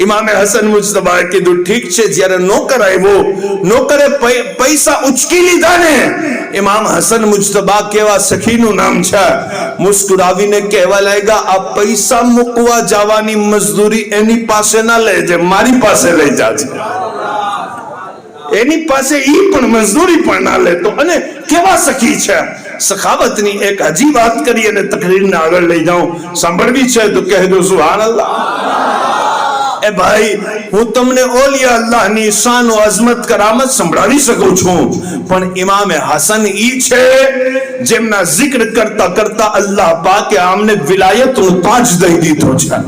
ઇમામે હસન મુજતબાએ કીધું, ઠીક છે. જ્યારે નોકર આવ્યો, નોકરે પૈસા ઉચકી લીધા ને, ઇમામ હસન મુજતબા કેવા સખીનું નામ છે, મુસ્કુરાવીને કહેવા લાગ્યા, આ પૈસા મૂકવા જવાની મજદૂરી એની પાસે ના લેજે, મારી પાસે લઈ જાજે. એની પાસે ઈ પણ મજદૂરી પણ ના લેતો. અને કેવા સખી છે. સખાવતની એક હજી વાત કરી અને તકરીરને આગળ લઈ જાઉં. સાંભળવી છે તો કહેજો સુભાનઅલ્લાહ. એ ભાઈ, હું તમને ઓલિયા અલ્લાહની શાન ઓ અઝમત કરામત સંભળાવી શકું છું, પણ ઇમામે હસન ઈ છે જેમના જિક્ર કરતા કરતા અલ્લાહ પાકે આમને વિલાયતનો તાજ દઈ દીધો છે.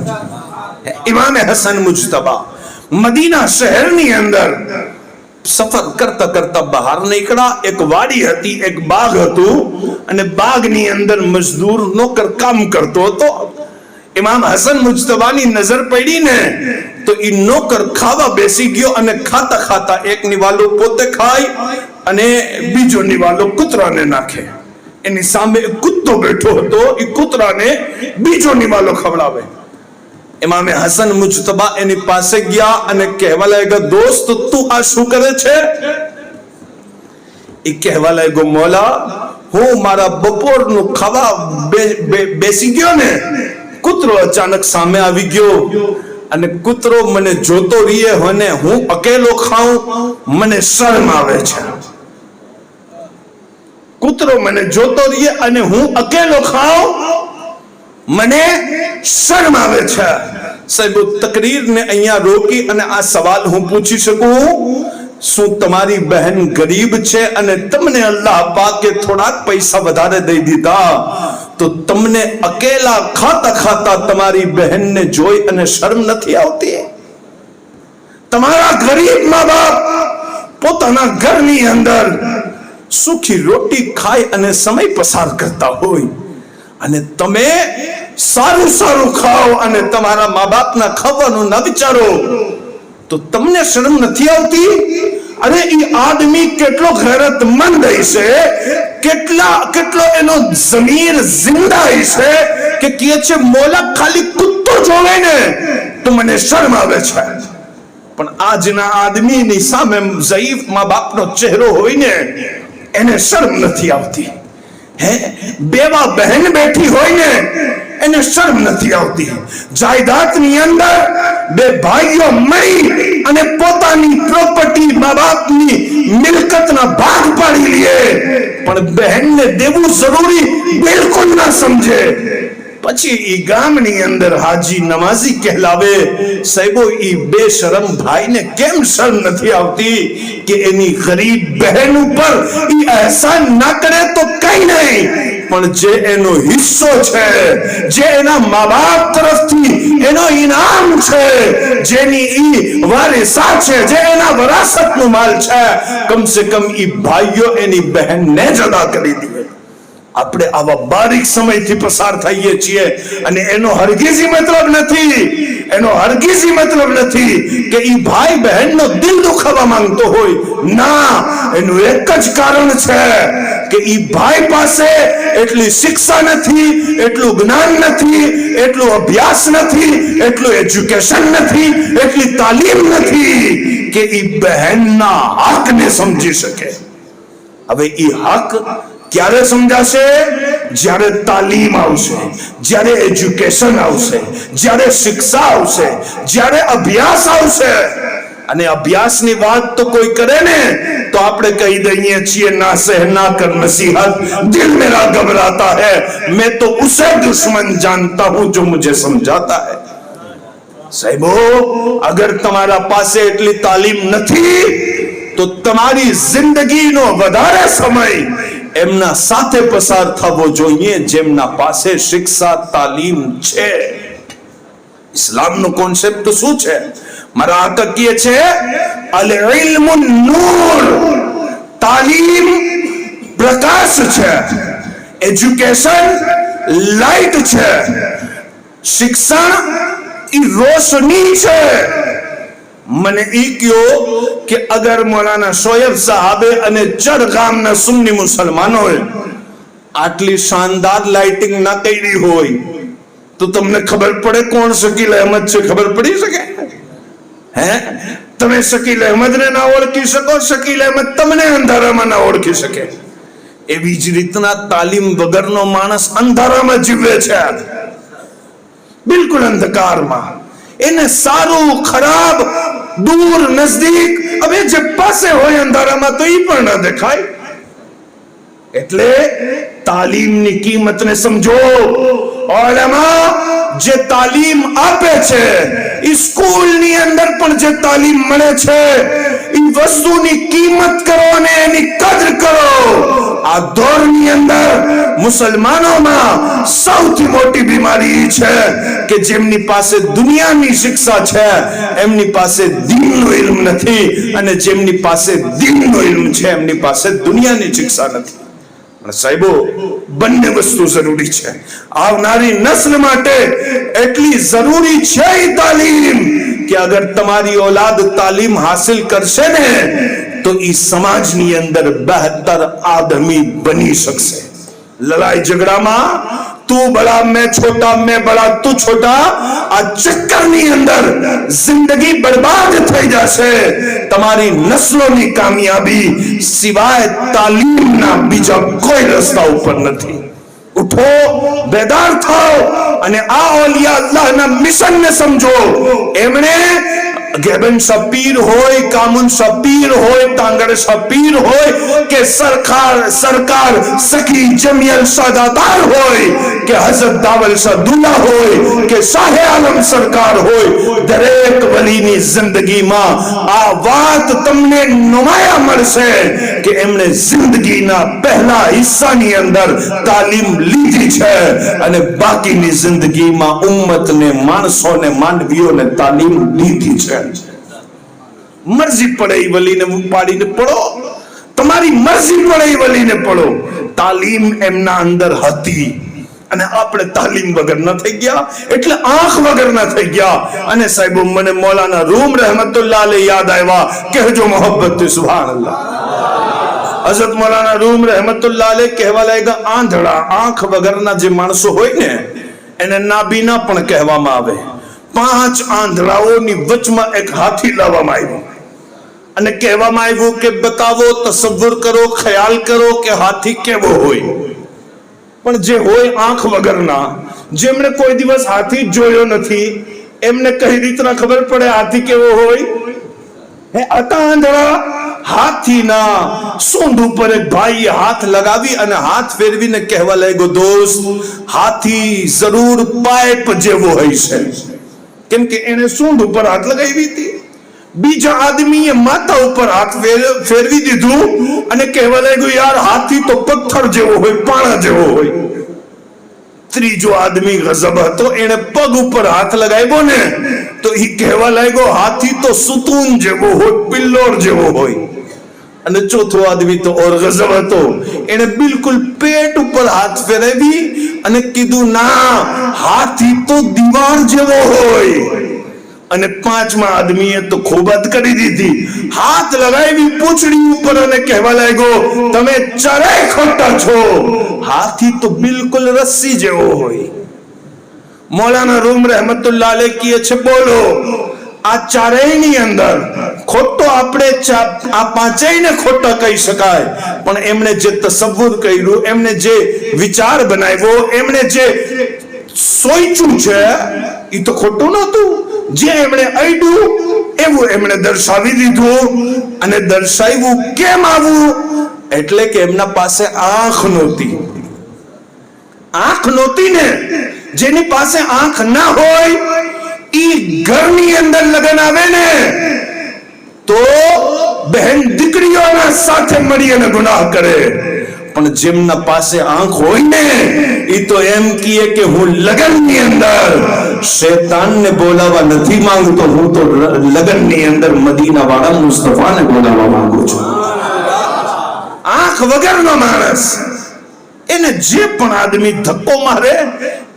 ઇમામે હસન મુજતબા મદીના શહેરની અંદર સફર કરતા કરતા બહાર નીકળ્યા. એક વાડી હતી, એક બાગ હતું અને બાગની અંદર મજદૂર નોકર કામ કરતો હતો. ઇમામ હસન મુજતબાની નજર પડી ને તો ઈ નોકર ખાવા બેસી ગયો અને ખાતા ખાતા એક નિવાલો પોતે ખાય અને બીજો નિવાલો કૂતરાને નાખે. એની સામે એક કૂતો બેઠો હતો, ઈ કૂતરાને બીજો નિવાલો ખવડાવે. ઇમામે હસન મુજતબા એની પાસે ગયા અને કહેવા લાગ્યા, દોસ્ત તું આ શું કરે છે? એ કહેવા લાગ્યો, મોલા હું મારા બપોરનું ખાવા બેસી ગયો ને, કૂતરો અચાનક સામે આવી ગયો અને કૂતરો મને જોતો રહીએ અને હું અકેલો ખાઉં, મને શરમ આવે છે. કૂતરો મને જોતો રહીએ અને હું અકેલો ખાઉં, મને શરમ આવે છે. સાહેબ, તકરીરને અહીંયા રોકી અને આ સવાલ હું પૂછી શકું, શું તમારી બહેન ગરીબ છે અને તમને અલ્લાહ પાકે થોડાક પૈસા વધારે દઈ દીધા તો તમને અકેલા ખાતા ખાતા તમારી બહેનને જોઈ અને શરમ નથી આવતી? તમારા ગરીબ મા બાપ પોતાના ઘરની અંદર સુખી રોટી ખાઈ અને સમય પસાર કરતા હોય અને તમે સારું સારું ખાઓ અને તમારા મા બાપના ખાવાનું ના વિચારો તો તમને શરમ નથી આવતી? અરે એ આદમી કેટલો ગેરતમંદ હશે, કેટલો એનો જમીર જિંદા હશે કે કહે છે મોલા ખાલી કૂતો જોવે ને તો મને શરમ આવે છે. પણ આજના આદમીની સામે ઝઈફ મા બાપનો ચહેરો હોય ને એને શરમ નથી આવતી. હે, બેવા બહેન બેઠી હોય ને એને શરમ નથી આવતી. જાયદાદની અંદર બે ભાઈઓ મળી અને પોતાની પ્રોપર્ટી મા બાપની મિલકતના ભાગ પાડી લે, પણ બહેનને દેવું જરૂરી બિલકુલ ના સમજે. પછી ઈ ગામની અંદર હાજી નમાઝી કહેલાવે. સાહેબો, ઈ બેશરમ ભાઈને કેમ શરમ નથી આવતી કે એની ગરીબ બહેન ઉપર ઈ અહેસાન ના કરે તો કઈ નહીં, પણ જે એનો હિસ્સો છે, જે એના મા બાપ તરફથી એનો ઇનામ છે, જેની ઈ વારિસા છે, જે એના વરાસતનું માલ છે, કમ સે કમ ઈ ભાઈઓ એની બહેનને જ અદા કરી દે. આપણે આવા બારીક સમયથી પસાર થઈએ છીએ અને એનો હરગીઝ મતલબ નથી કે ઈ ભાઈ બહેનનો દિલ દુખાવા માંગતો હોય. ના, એનું એક જ કારણ છે કે ઈ ભાઈ પાસે એટલી શિક્ષા નથી, એટલું જ્ઞાન નથી, એટલું અભ્યાસ નથી, એટલું એજ્યુકેશન નથી, એટલી તાલીમ નથી કે ઈ બહેનના હકને સમજી શકે. હવે ઈ હક ક્યારે સમજાશે? જ્યારે તાલીમ આવશે, જ્યારે એજ્યુકેશન આવશે, જ્યારે શિક્ષા આવશે, જ્યારે અભ્યાસ આવશે. અને અભ્યાસની વાત તો કોઈ કરે ને તો આપણે કહી દઈએ છીએ, ના સહના કર નસીહત, દિલ મેરા ઘબરાતા है, मैं तो उसे दुश्मन जानता हूं जो मुझे समझाता है. સાહેબો, અગર તમારા પાસે એટલી તાલીમ નથી તો તમારી જિંદગીનો વધારે સમય એમના સાથે પસાર થવો જોઈએ જેમના પાસે શિક્ષા તાલીમ છે. ઇસ્લામનો કોન્સેપ્ટ તો શું છે? મારા આકા કહે છે અલ ઇલ્મુ નૂર, તાલીમ પ્રકાશ છે, એજ્યુકેશન લાઈટ છે, શિક્ષણ ઈ રોશની છે. મને ઈ કયો કે અગર મૌલાના શોએબ સાહેબે અને ચડ ગામના સુન્ની મુસલમાનોએ આટલી શાનદાર લાઇટિંગ ના કરી હોય તો તમને ખબર પડે કોણ શકીલ અહેમદ છે? ખબર પડી શકે? હે, તમે શકીલ અહેમદને ના ઓળખી શકો, શકીલ અહેમદ તમને અંધારામાં ના ઓળખી શકે. એવી જ રીતના તાલીમ વગરનો માણસ અંધારામાં જીવે છે, બિલકુલ અંધકારમાં. એને સારું ખરાબ દૂર નજદીક હવે જે પાસે હોય અંધારામાં તો ઈ પણ ન દેખાય. એટલે તાલીમની કિંમતને સમજો. ઉલમા જે તાલીમ આપે છે, સ્કૂલની અંદર પણ જે તાલીમ મળે છે, એ વસ્તુની કિંમત કરો અને એની કદર કરો. આ દોરની અંદર મુસલમાનોમાં સૌથી મોટી બીમારી છે કે જેમની પાસે દુનિયાની શિક્ષા છે એમની પાસે દીનનો ઇલ્મ નથી, અને જેમની પાસે દીનનો ઇલ્મ છે એમની પાસે દુનિયાની શિક્ષા નથી. સાહેબો, બંને વસ્તુ જરૂરી છે. આવનારી નસ્લ માટે એટલી જરૂરી છે તાલીમ કે અગર તમારી औलाद તાલીમ હાસિલ કરશે ને તો ઈ સમાજની અંદર બહેતર આદમી બની શકશે. લડાઈ ઝઘડામાં तू बड़ा मैं छोटा, मैं बड़ा तू छोटा, આ ચક્કરની અંદર જિંદગી બરબાદ થઈ જશે. તમારી નસ્લોની કામયાબી સિવાય તાલીમના બીજા કોઈ રસ્તા ઉપર નથી. ઉઠો, બેદાર થાઓ અને આ ઓલિયા અલ્લાહના મિશનને સમજો. એમણે ગેબન શપીર હોય, કામુન શપીર હોય, તાંગડ શપીર હોય કે સરકાર સખી જમિયલ સાદાદાર હોય કે હઝરત દાવલ શાહદુલ્લા હોય કે શાહે આલમ સરકાર હોય, દરેક વલીની જિંદગીમાં આ વાત તમને નુમાયા મળશે કે એમણે જિંદગીના પહેલા હિસ્સાની અંદર તાલીમ લીધી છે અને બાકીની જિંદગીમાં ઉમ્મતને, માણસોને, માનવીઓને તાલીમ લીધી છે. મરજી પડે એ વલીને પાડીને પડો, તમારી મરજી પડે એ વલીને પડો. તાલીમ એમના અંદર હતી અને આપણે તાલીમ વગર ન થઈ ગયા, એટલે આંખ વગર ન થઈ ગયા. અને સાહેબો, મને મૌલાના રૂમ રહેમતુલ્લાહ અલૈહ યાદ આવ્યા. કહેજો મોહબ્બત સુભાનઅલ્લાહ. હઝરત મૌલાના રૂમ રહેમતુલ્લાહ અલૈહ કહેવા લાગ્યા, આંધળા, આંખ વગરના જે માણસો હોય ને એને નાબીના પણ કહેવામાં આવે. 5 આંધળાઓની વચમાં એક હાથી લાવવામાં આવ્યો અને કહેવામાં આવ્યું કે બતાવો, તસવ્વુર કરો, ખ્યાલ કરો કે હાથી કેવો હોય. પણ જે હોય આંખ વગરના, જેમણે કોઈ દિવસ હાથી જોયો નથી, એમને કઈ રીતના ખબર પડે હાથી કેવો હોય? હે હતા આંધળા. હાથીના સૂંઢ ઉપર એક ભાઈએ હાથ લગાવી અને હાથ ફેરવીને કહેવા લાગ્યો, દોસ્ત, હાથી જરૂર પાઇપ જેવો હોય છે. કેમ કે એને સૂંઢ ઉપર હાથ લગાવી હતી. બીજા આદમીએ માથા ઉપર હાથ ફેરવી દીધું અને કહેવા લાગ્યું, યાર હાથી તો પથ્થર જેવો હોય, પાણા જેવો હોય. ત્રીજો આદમી ગજબ હતો, એને પગ ઉપર હાથ લગાવ્યો ને તો એ કહેવા લાગ્યો, હાથી તો સુતૂન જેવો હોય, પિલ્લોર જેવો હોય. અને ચોથો આદમી તો ઓર ગજબ હતો, એને બિલકુલ પેટ ઉપર હાથ ફેરવી અને કીધું, ના, હાથી તો દીવાર જેવો હોય. અને 5મા આદમીએ તો ખૂબ હદ કરી દીધી, હાથ લગાવી પૂંછડી ઉપર અને કહેવા લાગ્યો, તમે ચારેય ખોટા છો, હાથી તો બિલકુલ રસ્સી જેવો હોય. મૌલાના રૂમ રહેમતુલ્લાહ અલૈહ કહે છે, બોલો, આ ચારેયની અંદર ખોટો આપણે આ પાંચેયને ખોટા કહી શકાય, પણ એમણે જે તસવ્વુર કર્યું, એમણે જે વિચાર બનાવ્યો, એમણે જે સોચ્યું છે એ તો ખોટું નહોતું. જે એમણે આડ્યું એવું એમણે દર્શાવી દીધું. અને દર્શાવ્યું કેમ આવું? એટલે કે એમના પાસે આંખ નહોતી. આંખ નહોતી ને, જેની પાસે આંખ ના હોય ઈ ઘરની અંદર લગન આવે ને તો બહેન દીકરીઓના સાથે મળી અને ગુનાહ કરે. પણ જેમના પાસે આંખ હોય ને એ તો એમ કહે કે હું લગનની અંદર શૈતાનને બોલાવવા નથી માંગતો, હું તો લગનની અંદર મદીના વાળા મુસ્તફાને બોલાવવા માંગુ છું. આંખ વગરનો માણસ, એને જે પણ આદમી ધક્કો મારે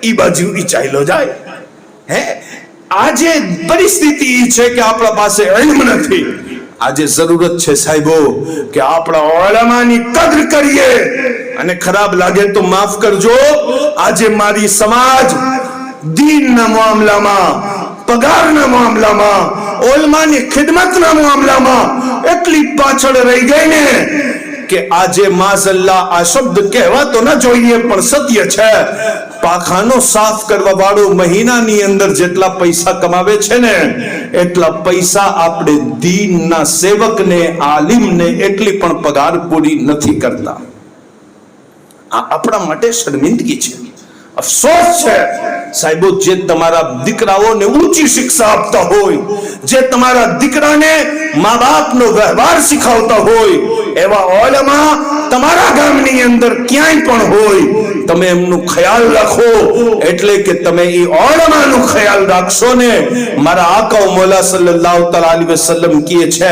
એ બાજુ ઈ ચાલ્યો જાય. હે, આજે પરિસ્થિતિ છે કે આપણા પાસે ઇલ્મ નથી. આજે જરૂરત છે સાહેબો કે આપણા ઉલમાની કદર કરીએ. અને ખરાબ લાગે તો માફ કરજો, આજે મારી સમાજ દીનના મામલામાં, પગારના મામલામાં, ઉલમાની ખિદમતના મામલામાં એટલી પાછળ રહી ગઈ ને કે આજે માઝલ્લા આ શબ્દ કહેવાતો ન જોઈએ પણ સત્ય છે. પાખાનો સાફ કરવા વાળો મહિનાની અંદર જેટલા પૈસા કમાવે છે ને એટલા પૈસા આપણે દીનના સેવકને, આલિમને એટલી પણ પગાર પૂરી નથી કરતા. આ આપણા માટે શર્મિંદગી છે, અફસોસ છે. સાહેબો, જે તમારા દીકરાઓને ઊંચી શિક્ષા આપતા હોય, જે તમારા દીકરાને મા બાપનો વ્યવહાર શીખવતા હોય, એવા ઉલમા તમારા ગામની અંદર ક્યાંય પણ હોય, તમે એમનું ખ્યાલ રાખો. એટલે કે તમે એ ઉલમાનું ખ્યાલ રાખશો ને, મારા આકા મૌલા સલ્લલ્લાહુ તઆલા અલૈહિ વસલ્લમ કહે છે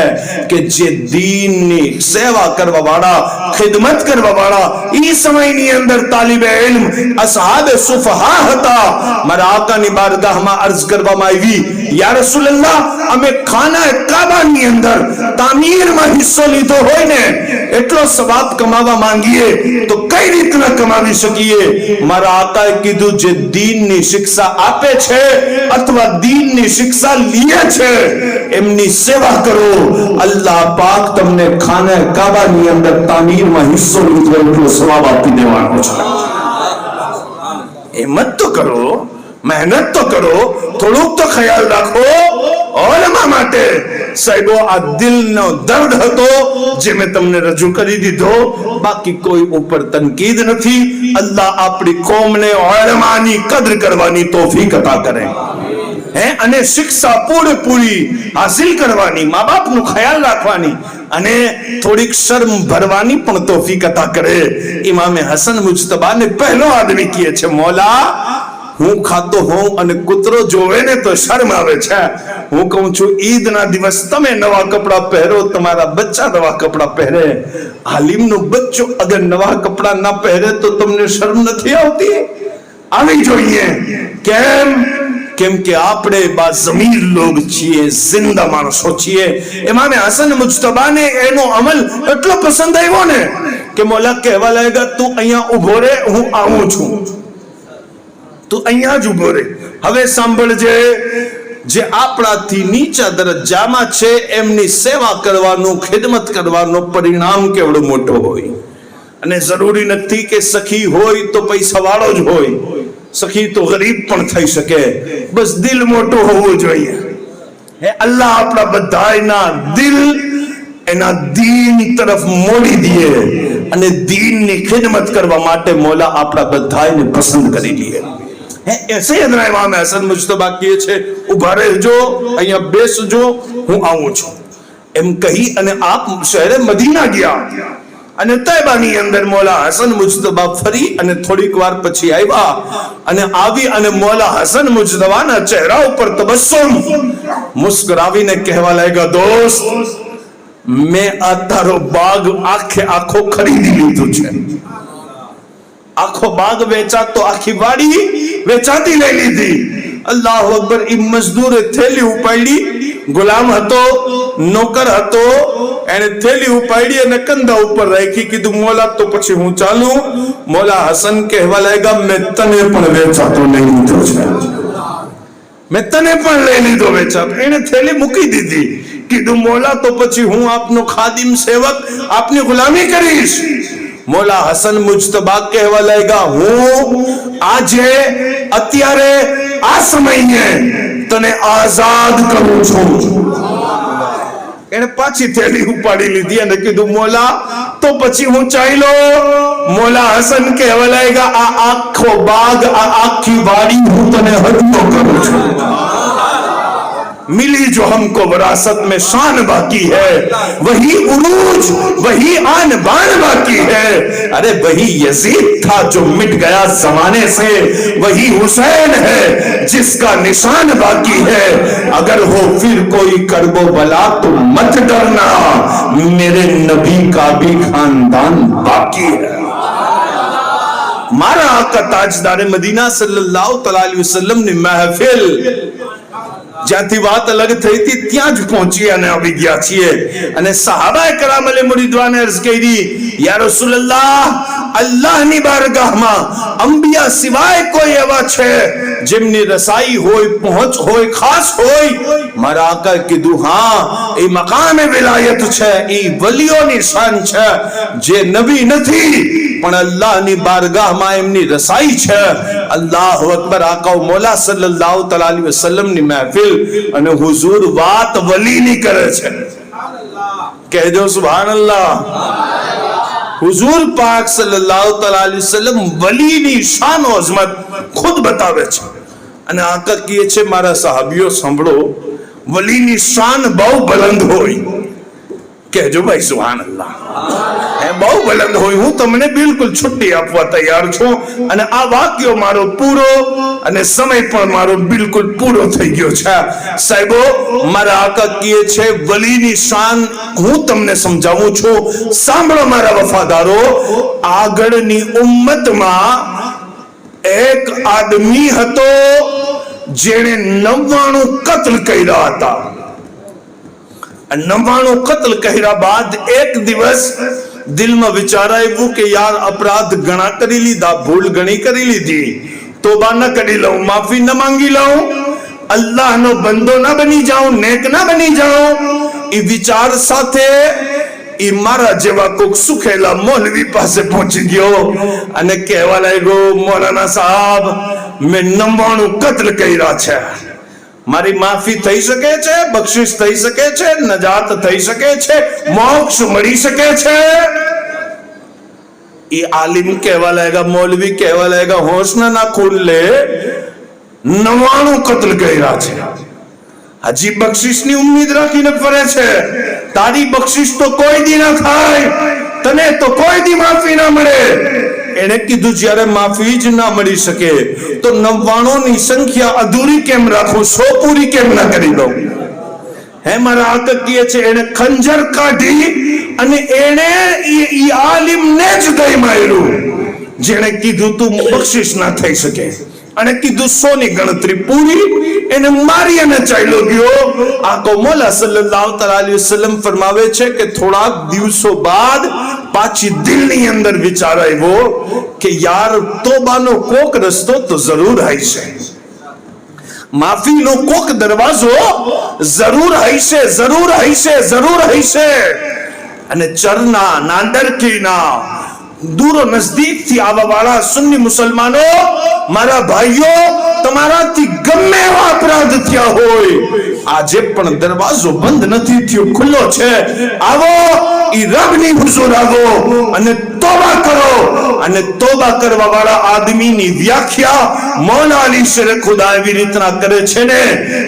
કે જે દીનની સેવા કરવા વાળા, ખિદમત કરવા વાળા એ સમયની અંદર તાલિબે ઇલ્મ અસહાબે સુફહા હતા. મારા આકાની બારગાહમાં અર્જ કરવામાં આવી, યા રસૂલલ્લાહ, અમે ખાના કાબાની અંદર તામીરમાં હિસ્સો લીધો હોય ને એટલો સવાબ કમાવા માંગીએ તો કઈ રીતના કમાવી શકીએ? મારા આકાએ કીધું, જે દીનની શિક્ષા આપે છે અથવા દીનની શિક્ષા લે છે એમની સેવા કરો. અલ્લાહ પાક તમને ખાને કાબાની અંદર તામીરમાં હિસ્સો લીધો એટલો સવાબ આપી દેવાનો છે. હિંમત તો કરો, મહેનત તો કરો, થોડુંક તો ખ્યાલ રાખો ઓલમા માટે. સાહેબો, આ દિલનો દર્દ હતો જે મેં તમને રજૂ કરી દીધો, બાકી કોઈ ઉપર તનકીદ નથી. અલ્લાહ આપણી કોમને ઓલમાની કદર કરવાની તૌફીક અતા કરે અને શિક્ષા પૂરેપૂરી હાસિલ કરવાની, મા બાપનો ખ્યાલ રાખવાની અને થોડીક શર્મ ભરવાની પણ તૌફીક અતા કરે. ઇમામે હસન મુજતબાને પહેલો આદમી કહે છે, મોલા હું ખાતો હોઉં અને કૂતરો જોવે ને તો શર્મ આવે છે. હું કહું છું, ઈદના દિવસ તમે નવા કપડા પહેરો, તમારા બચ્ચા નવા કપડા પહેરે. આલિમનો બચ્ચો અગર નવા કપડા ના પહેરે તો તમને શર્મ નથી આવતી? આવી જોઈએ. કેમ કે આપણે બાઝમીર લોગ છીએ, જિંદા માણસો છીએ. ઇમામે હસન મુજતબાને એનો અમલ એટલો પસંદ આવ્યો ને કે મોલા કહેવા લાગ્યા, તું અહીંયા ઉભો રહે, હું આવું છું, તું અહીંયા જ ઉભો રહે. હવે સાંભળજે, જે આપણાથી નીચા દરજ્જામાં છે એમની સેવા કરવાનું, ખિદમત કરવાનું પરિણામ કેવડું મોટું હોય. અને જરૂરી નથી કે સખી હોય તો પૈસા વાળો જ હોય, સખી તો ગરીબ પણ થઈ શકે, બસ દિલ મોટો હોવો જોઈએ. હે અલ્લાહ આપણા બધાના દિલ એના દીન તરફ મોડી દે અને દીનની ખિદમત કરવા માટે મોલા આપણા બધાને પસંદ કરી લે. સૈયદના ઇમામ હસન મુજતબા કહે છે, ઉભા રહેજો, અહીંયા બેસજો, હું આવું છું. એમ કહી અને આપ શહેરે મદીના ગયા અને તૈબાની અંદર મોલા હસન મુજતબા ફરી અને થોડીક વાર પછી આવ્યા અને આવી અને મોલા હસન મુજતબાના ચહેરા ઉપર તબસ્સુમ મુસ્કરાવીને કહેવા લાગ્યા, દોસ્ત, મેં આ તારો બાગ આખો ખરીદી લીધું છે. આખો બાગ વેચાતો, આખી વાડી વેચાતી લઈ લીધી. અલ્લાહુ અકબર. ઈ મજદૂરે થેલી ઉપાડી, ગુલામ હતો, નોકર હતો, એને થેલી ઉપાડી અને કંધા ઉપર રાખી. કીધું, મોલા તો પછી હું ચાલું. મોલા હસન કહેવા લાગ્યા, મેં તને પણ વેચાતો લઈ લીધો છે, મેં તને પણ લઈ લીધો વેચાતો. એને થેલી મૂકી દીધી. કીધું, મોલા તો પછી હું આપનો ખાદિમ સેવક, આપની ગુલામી કરીશ. મોલા હસન મુજતબા કહેવા લાગ્યા, હું આજે અત્યારે આ સમયે તને આઝાદ કરું છું. એને પાછી થેલી ઉપાડી લીધી અને કીધું, મોલા તો પછી હું ચાલ્યો. મોલા હસન કહેવા લાગ્યા, આ આખો બાગ, આ આખી વાડી હું તને હદિયો કરું છું. मिली जो हमको विरासत में शान बाकी है, वही उरूज, वही आन बान बाकी है. अरे वही यजीद था जो मिट गया जमाने से, वही हुसैन है जिसका निशान बाकी है. अगर हो फिर कोई करबो बला तो मत डरना, मेरे नबी का भी खानदान बाकी है. मारा आका ताजदार मदीना सल्लल्लाहु अलैहि वसल्लम ની મહેફિલ જ્યાંથી વાત અલગ થઈ હતી ત્યાં જ પહોંચી અને આવી ગયા છીએ. અને સહાબાએ કરામ અલૈહિમ રિદવાન અર્ઝ કરી, યા રસૂલલ્લાહ, અલ્લાહની બારગાહમાં અંબિયા સિવાય કોઈ એવા છે જેમની રસાઈ હોય, પહોંચ હોય, ખાસ હોય? મારા આકા કીધું, હા, એ મકામે વિલાયત છે, એ વલીઓની શાન છે, જે નબી નથી પણ અલ્લાહની બારગાહમાં એમની રસાઈ છે. અલ્લાહુ અકબર. આકા મોલા સલ્લલ્લાહુ અલૈહિ વસલ્લમ ની મહેફિલ અને હુઝુર વાત વલીની કરે છે. કહેજો સુભાનઅલ્લાહ. હુઝુર પાક સલ્લલ્લાહુ અલૈહિ વસલ્લમ વલીની શાન ઓ અઝમત ખુદ બતાવે છે. અને આકા કહે છે, મારા સહાબીઓ સાંભળો, વલીની શાન બહુ બુલંદ હોય. કહેજો ભાઈ સુભાનઅલ્લાહ. બહુ બુલંદ હોય. હું તમને બિલકુલ છુટ્ટી આપવા તૈયાર છું. અને આ વાક્યો મારો પૂરો અને સમય પણ મારો બિલકુલ પૂરો થઈ ગયો છે. સાહેબો, મારા આકા કહે છે, વલીની શાન હું તમને સમજાવું છું. સાંભળો મારા વફાદારો. આગળની ઉમ્મતમાં એક આદમી હતો જેણે 99 કત્લ કર્યા હતા. 99 કત્લ કર્યા બાદ એક દિવસ દિલમાં વિચાર આવ્યું કે યાર અપરાધ ઘણા કરી લીધા, ભૂલ ઘણી કરી લીધી, તોબા ન કરી લઉં, માફી ન માંગી લઉં, અલ્લાહનો બંદો ના બની જાઉં, નેક ના બની જાઉં, એ વિચાર સાથે એ મારા જેવા કોક સુખેલા મૌલવી પાસે પહોંચી ગયો અને કહેવા લાગ્યો, મૌલાના સાહેબ, મેં 99 કત્લ કર્યા છે, મારી માફી થઈ શકે છે, બક્ષિશ થઈ શકે છે, નજાત થઈ શકે છે, મોક્ષ મળી શકે છે? એ આલિમ કહેવા લાગ્યા, મૌલવી કહેવા લાગ્યા, હોશ ના ખોલ લે, 99 કત્લ કર્યા છે, હજી બક્ષિશની ઉમ્મીદ રાખીને ફરે છે, તારી બક્ષિશ તો કોઈ દી ના થાય, તને તો કોઈ દી માફી ના મળે. એને કીધું, જ્યારે માફી જ ના મળી શકે તો 99 ની સંખ્યા અધૂરી કેમ રાખું, 100 પૂરી કેમ ના કરી દઉં? હે મારા આકા કહે છે, એને ખંજર કાઢી અને એને ઈ આલિમને જ દઈ માર્યું જેણે કીધું તું બક્ષિશ ના થઈ શકે, અને કીધું 100 ની ગણતરી પૂરી, એને મારી અને ચાલ્યો ગયો. આકો મોલા સલ્લલ્લાહુ અલૈહિ વસલ્લમ ફરમાવે છે કે થોડાક દિવસો બાદ પાછી દિલની અંદર વિચાર આવ્યો કે યાર તોબાનો કોક રસ્તો તો જરૂર હશે, માફીનો કોક દરવાજો જરૂર હશે, જરૂર હશે, જરૂર હશે. અને ચરના નાંદરકીના દૂરો નજદીક થી આવવા વાળા સુન્ની મુસલમાનો, મારા ભાઈઓ, તમારાથી ગમે એવા અપરાધ થયા હોય, આજે પણ દરવાજો બંધ નથી થયો, ખુલ્લો છે. આવો, ઈ રબની હુઝુર આવો અને તોબા કરો. અને તોબા કરવા વાળા આદમીની વ્યાખ્યા મૌલા અલી શેર ખુદા એવી રીતના કરે છે ને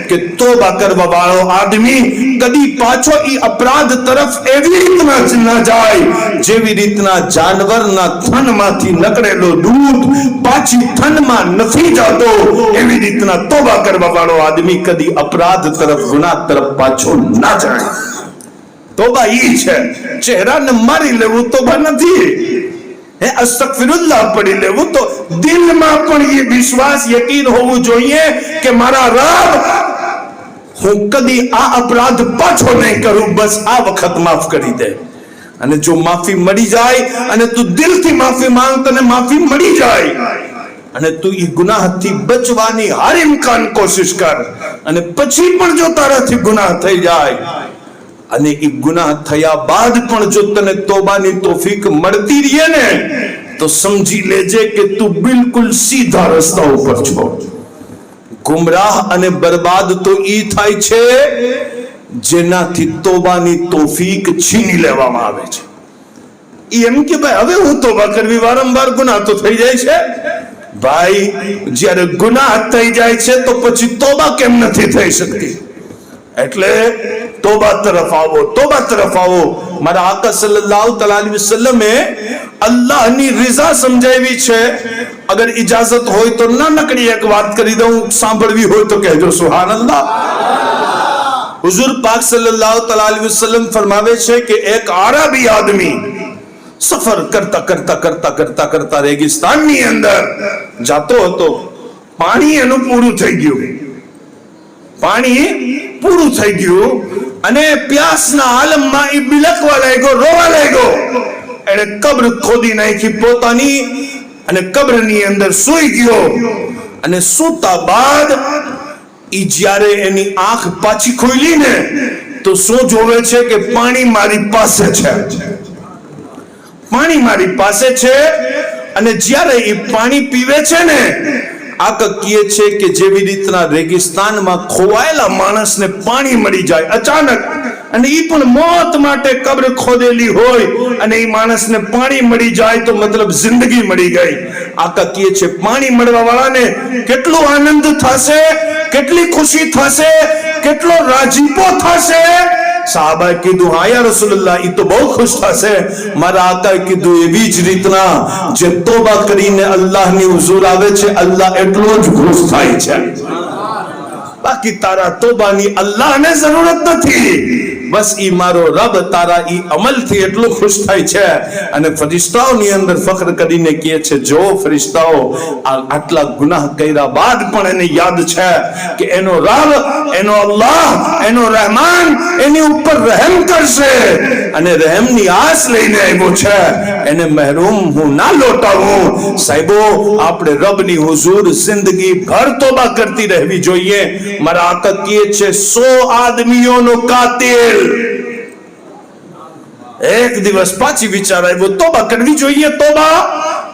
કે તોબા કરવા વાળો આદમી કદી પાછો ઈ અપરાધ તરફ એવી રીતના ન જાય જેવી રીતના જાનવરના થનમાંથી નકળેલો દૂધ પાછી થનમાં નથી જતો, એવી રીતના તોબા કરવા વાળો આદમી કદી અપરાધ તરફ, ગુનાહ તરફ પાછો ના જાય. તોબા ઈ છે, ચહેરાને મારી લેવું તોબા નથી, હે અસ્તગફિરુલ્લાહ પડી લેવું. તો દિલમાં પણ એ વિશ્વાસ, યકીન હોવું જોઈએ કે મારા રબ, હું કદી આ અપરાધ પાછો નહીં કરું, બસ આ વખત માફ કરી દે. અને જો માફી મળી જાય અને તું દિલથી માફી માંગ, તને માફી મળી જાય અને તું એ ગુનાહથી બચવાની હર ઇમ્કાન કોશિશ કર. અને પછી પણ જો તારાથી ગુનાહ થઈ જાય અને એ ગુનાહ થયા બાદ પણ જો તને તોબાની તોફીક મળતી રહે ને, તો સમજી લેજે કે તું બિલકુલ સીધા રસ્તા ઉપર છો. ગુમરાહ અને બરબાદ તો ઈ થાય છે જેનાથી તોબાની તોફીક છીની લેવામાં આવે છે. એમ કે ભાઈ હવે હું તોબા કરવી, વારંવાર ગુનાહ તો થઈ જાય છે. ભાઈ, જ્યારે ગુનાહ થઈ જાય છે તો પછી તોબા કેમ નથી થઈ શકતી? એટલે તોબા તરફ આવો, તોબા તરફ આવો. મારા આકા સલ્લલ્લાહુ અલૈહિ વસલ્લમે અલ્લાહની રઝા સમજાવી છે. અગર ઇજાઝત હોય તો નાનકડી એક વાત કરી દઉં, સાંભળવી હોય તો કહેજો. સુહાનઅલ્લાહ. હુઝુર પાક સલ્લલ્લાહુ અલૈહિ વસલ્લમ ફરમાવે છે કે એક આરબી આદમી સફર કરતા કરતા કરતા કરતા કરતા રેગિસ્તાનની અંદર જાતો હતો. પાણી એનું પૂરું થઈ ગયું, પાણી પૂરું થઈ ગયું અને પ્યાસના આલમમાં એ બિલકવા લાગ્યો, રોવા લાગ્યો. એને કબ્ર ખોદી નાખી પોતાની અને કબ્રની અંદર સૂઈ ગયો. અને સૂતા બાદ ઈ જ્યારે એની આંખ પાછી ખોલી ને તો શું જોવે છે કે પાણી મારી પાસે છે, પાણી મારી પાસે છે. અને જ્યારે એ પાણી પીવે છે ને, આ કહે છે કે જેવી રીતના રેગિસ્તાનમાં ખોવાયેલા માણસને પાણી મળી જાય અચાનક, અને એ પણ મોત માટે કબ્ર ખોદેલી હોય અને એ માણસને પાણી મળી જાય તો મતલબ જિંદગી મળી ગઈ. આકા કહે છે પાણી મળવા વાળાને કેટલો આનંદ થશે, કેટલી ખુશી થશે, કેટલો રાજીપો થશે. સાહાબાએ કીધું, હા યા રસૂલુલ્લાહ, ઈ તો બહુ ખુશ થશે. મારા આકાએ કીધું, એવી જ રીતના જે તોબા કરીને અલ્લાહની હુઝુર આવે છે, અલ્લાહ એટલો જ ખુશ થાય છે. બાકી તારા તોબાની અલ્લાહને જરૂરત નથી, બસ ઈ મારો રબ તારા ઈ અમલથી એટલો ખુશ થાય છે. અને ફરિશ્તાઓની અંદર ફખ્ર કરીને કહે છે, જો ફરિશ્તાઓ આટલા ગુનાહ કર્યા બાદ પણ એને યાદ છે કે એનો રબ, એનો અલ્લાહ, એનો રહેમાન એની ઉપર રહેમ કરશે. અને રહેમની આસ લઈને આવ્યો છે, એને મહેરૂમ હું ના લોટાવું. સાહેબો, આપણે રબની હુઝુર જિંદગી ભર તોબા કરતી રહેવી જોઈએ. મારા આકા કહે છે 100 આદમીઓનો કાતિલ. એક દિવસ પાછી વિચાર આવ્યો, તોબા કરવી જોઈએ, તોબા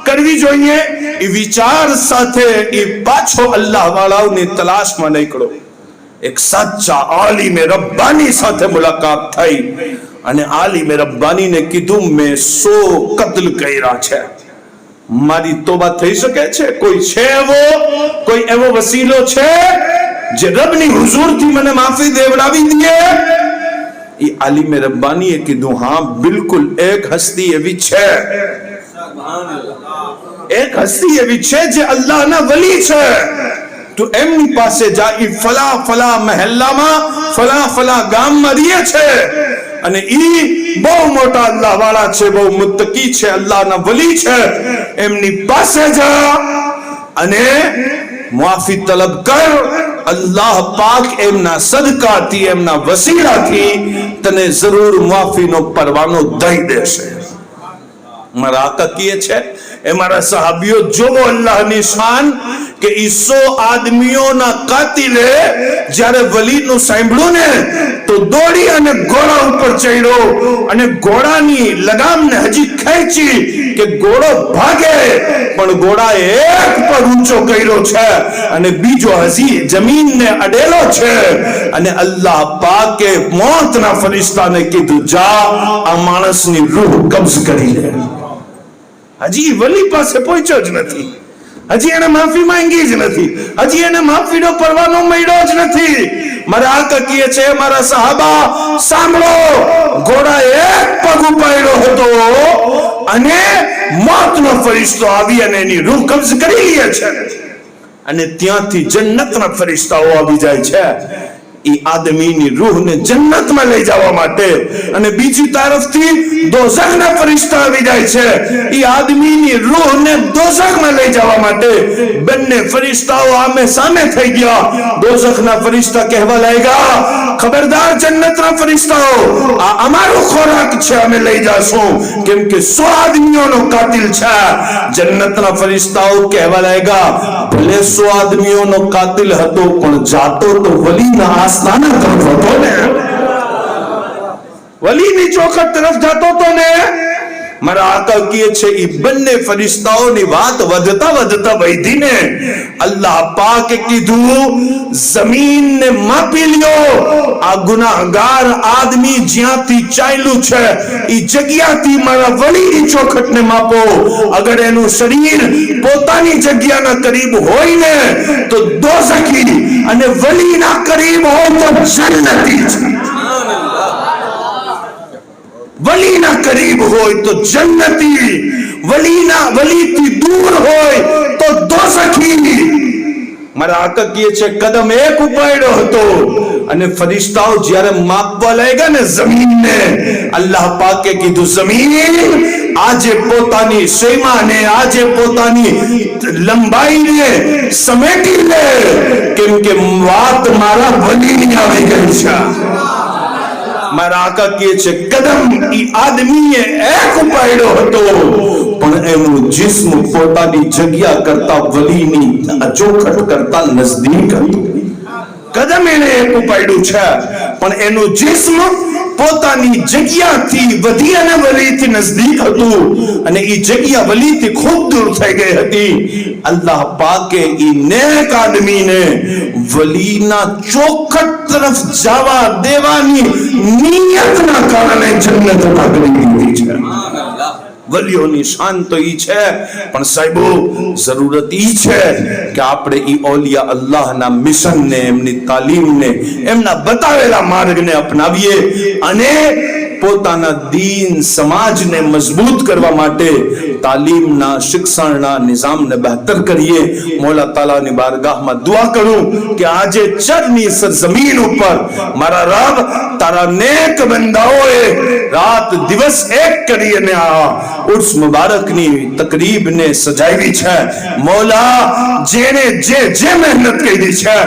કરવી જોઈએ. એ વિચાર સાથે એ પાછો અલ્લાહ વાળાઓની તલાશમાં નીકળ્યો. એક સાચા આલિમે રબ્બાની સાથે મુલાકાત થઈ અને આલિમે રબ્બાનીને કીધું, મેં 100 કત્લ કર્યા છે, મારી તોબા થઈ શકે છે? કોઈ છે એવો, કોઈ એવો વસીલો છે જે રબની હુઝુરથી મને માફી દેવડાવી દે? એ આલિમે રબ્બાનીએ કીધું, હા બિલકુલ, એક હસ્તી એવી છે, એક હસ્તી એવી છે જે અલ્લાહના વલી છે. તું એમની પાસે જા. ઈ ફલા ફલા મહેલ્લામાં ફલા ફલા ગામમાં રહે છે અને ઈ બહુ મોટા અલ્લાહ વાળા છે, બહુ મુત્તકી છે, અલ્લાહના વલી છે. એમની પાસે જા અને માફી તલબ કર. અલ્લાહ પાક એમના સદકાથી, એમના વસીલાથી તને જરૂર માફીનો પરવાનો દઈ દેશે. મારા આકા કહે છે, એ મારા સહાબીઓ, જોવો અલ્લાહની શાન કે 100 આદમીઓના કાતિલે જ્યારે વલીનું સાંભળ્યું ને તો દોડી અને ઘોડા ઉપર ચડ્યો અને ઘોડાની લગામને હજી ખેંચી કે ઘોડો ભાગે, પણ ઘોડાએ એક પગ ઊંચો કર્યો છે અને બીજો હજી જમીનને અડેલો છે. અને અલ્લાહ પાકે મોતના ફરિશ્તાને કીધું, જા આ માણસની રૂહ કબ્ઝ કરી લે. હજી વલી પાસે પહોંચ્યો જ નથી, હજી એને માફી માંગી જ નથી, હજી એને માફીનો પરવાનો મળ્યો જ નથી. મારા આકા કહે છે, મારા સહાબા સાંભળો, ઘોડા એક પગ ઉપાડ્યો હતો અને મોતનો ફરિશ્તો આવી અને એની રૂહ કબ્ઝ કરી લે છે અને ત્યાંથી જન્નતના ફરિશ્તાઓ આવી જાય છે એ આદમીની રૂહને જન્નતમાં લઈ જવા માટે. અને બીજી તરફથી દોઝખના ફરિશ્તા આવી જાય છે એ આદમીની રૂહને દોઝખમાં લઈ જવા માટે. બંને ફરિશ્તાઓ આમે સામે થઈ ગયા. દોઝખના ફરિશ્તા કહેવા લાગ્યા, ખબરદાર જન્નતના ફરિશ્તાઓ, આ અમારો ખોરાક છે, અમે લઈ જાશું, કેમ કે 100 આદમીઓનો કાતિલ છે. જન્નતના ફરિશ્તાઓ કહેવા લાગ્યા, ભલે 100 આદમીઓનો કાતિલ હતો, પણ જાતો તો વલીના આસ્થાના તરફ હતો ને, વલીની ચોખટ તરફ જતો તો ને. મારા આકા કહે છે, એ બંને ફરિશ્તાઓની વાત વધતા વધતા વહીને અલ્લાહ પાકે કીધું, જમીનને માપી લ્યો. આ ગુનાહગાર આદમી જ્યાંથી ચાલ્યું છે એ જગ્યાથી મારા વલીની ચોખટને માપો. અગર એનું શરીર પોતાની જગ્યાના કરીબ હોય ને તો દોઝખી અને વલીના કરીબ હોય તો જન્નતી છે. વલીના કરીબ હોય તો જન્નતી, વલીથી દૂર હોય તો દોઝખી. મારા આકા કહે છે, કદમ એક ઉપાડ્યો હતો અને ફરિશ્તાઓ જ્યારે માપવા લાગ્યા ને જમીનને, અલ્લાહ પાકે કીધું, જમીન આજે પોતાની સીમાને, આજે પોતાની લંબાઈને સમેટી લે, કેમ કે વાત મારા વલીની આવી ગઈ છે. મારા આકા કહે છે, કદમ ઈ આદમીએ એક ઉપાડ્યો હતો, પણ એનું જિસ્મ પોતાની જગ્યા કરતા વલીની ચોખટ કરતા નજદીક હતું. કદમ એને એક ઉપાડ્યું છે, પણ એનું જિસ્મ પોતાની જગ્યાથી વધી અને વલીથી નજદીક હતું અને એ જગ્યા વલીથી ખૂબ દૂર થઈ ગઈ હતી. અલ્લાહ પાકે ઈ નેક આદમીને વલીના ચોખટ તરફ જવા દેવાની નિયતના કારણે જન્નત ભાગવી દીધી છે. વલીઓની શાન તો ઈ છે, પણ સાહેબો જરૂરત ઈ છે કે આપણે ઈ ઓલિયા અલ્લાહના મિશનને, એમની તાલીમને, એમના બતાવેલા માર્ગને અપનાવીએ અને પોતાના દીન સમાજને મજબૂત કરવા માટે તાલીમના, શિક્ષણના નિઝામને બહેતર કરીએ. મોલા તાલાની બારગાહમાં દુઆ કરું કે આજે ચરની સરજમીન ઉપર મારા રબ તારા નેક બંદાઓએ રાત દિવસ એક કરીને આ ઉર્સ મુબારકની તકરીબને સજાવી છે. મોલા, જેને જે મહેનત કરી છે,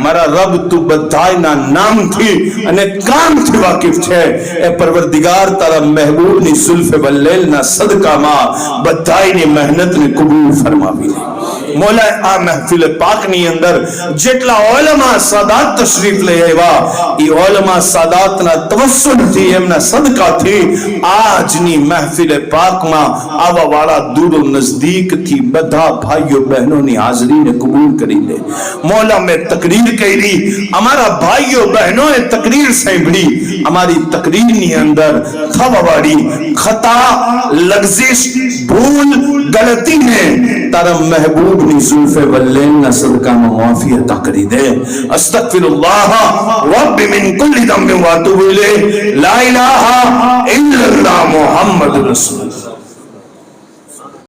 મારા રબ તું બધાયના નામથી અને કામથી વાકિફ છે. એ પરવર परवरदिगार तारा महबूब ની સુલ્ફ વલ્લેલ ના સદકામાં બધાયની મહેનતને કબૂલ ફરમાવી લે મોલા આ મહેફિલ પાકની અંદર જેટલા ઉલમા સાદાત તશરીફ લઈ આવ્યા એ ઉલમા સાદાતના તવસ્સુલથી એમના સદકાથી આજની મહેફિલ પાકમાં આવા વાળા દૂર નજદીકથી બધા ભાઈઓ બહેનોની હાજરીને કબૂલ કરી લે મોલા મેં તકરીર કરી અમારા ભાઈઓ બહેનોએ તકરીર સાંભળી અમારી તકરીરની અંદર થવાવાળી ખતા લગ્ઝિશ ભૂલ ગલતીને તારા મહેબૂબ ની ઝુલ્ફે વલ્લેલના સદકામાં માફી અતા કરી દે અસ્તગફિરુલ્લાહ રબ્બી મિન કુલ્લી દમ્બિન વ અતૂબુ ઇલૈહ લા ઇલાહા ઇલ્લલ્લાહ મુહમ્મદુર રસૂલ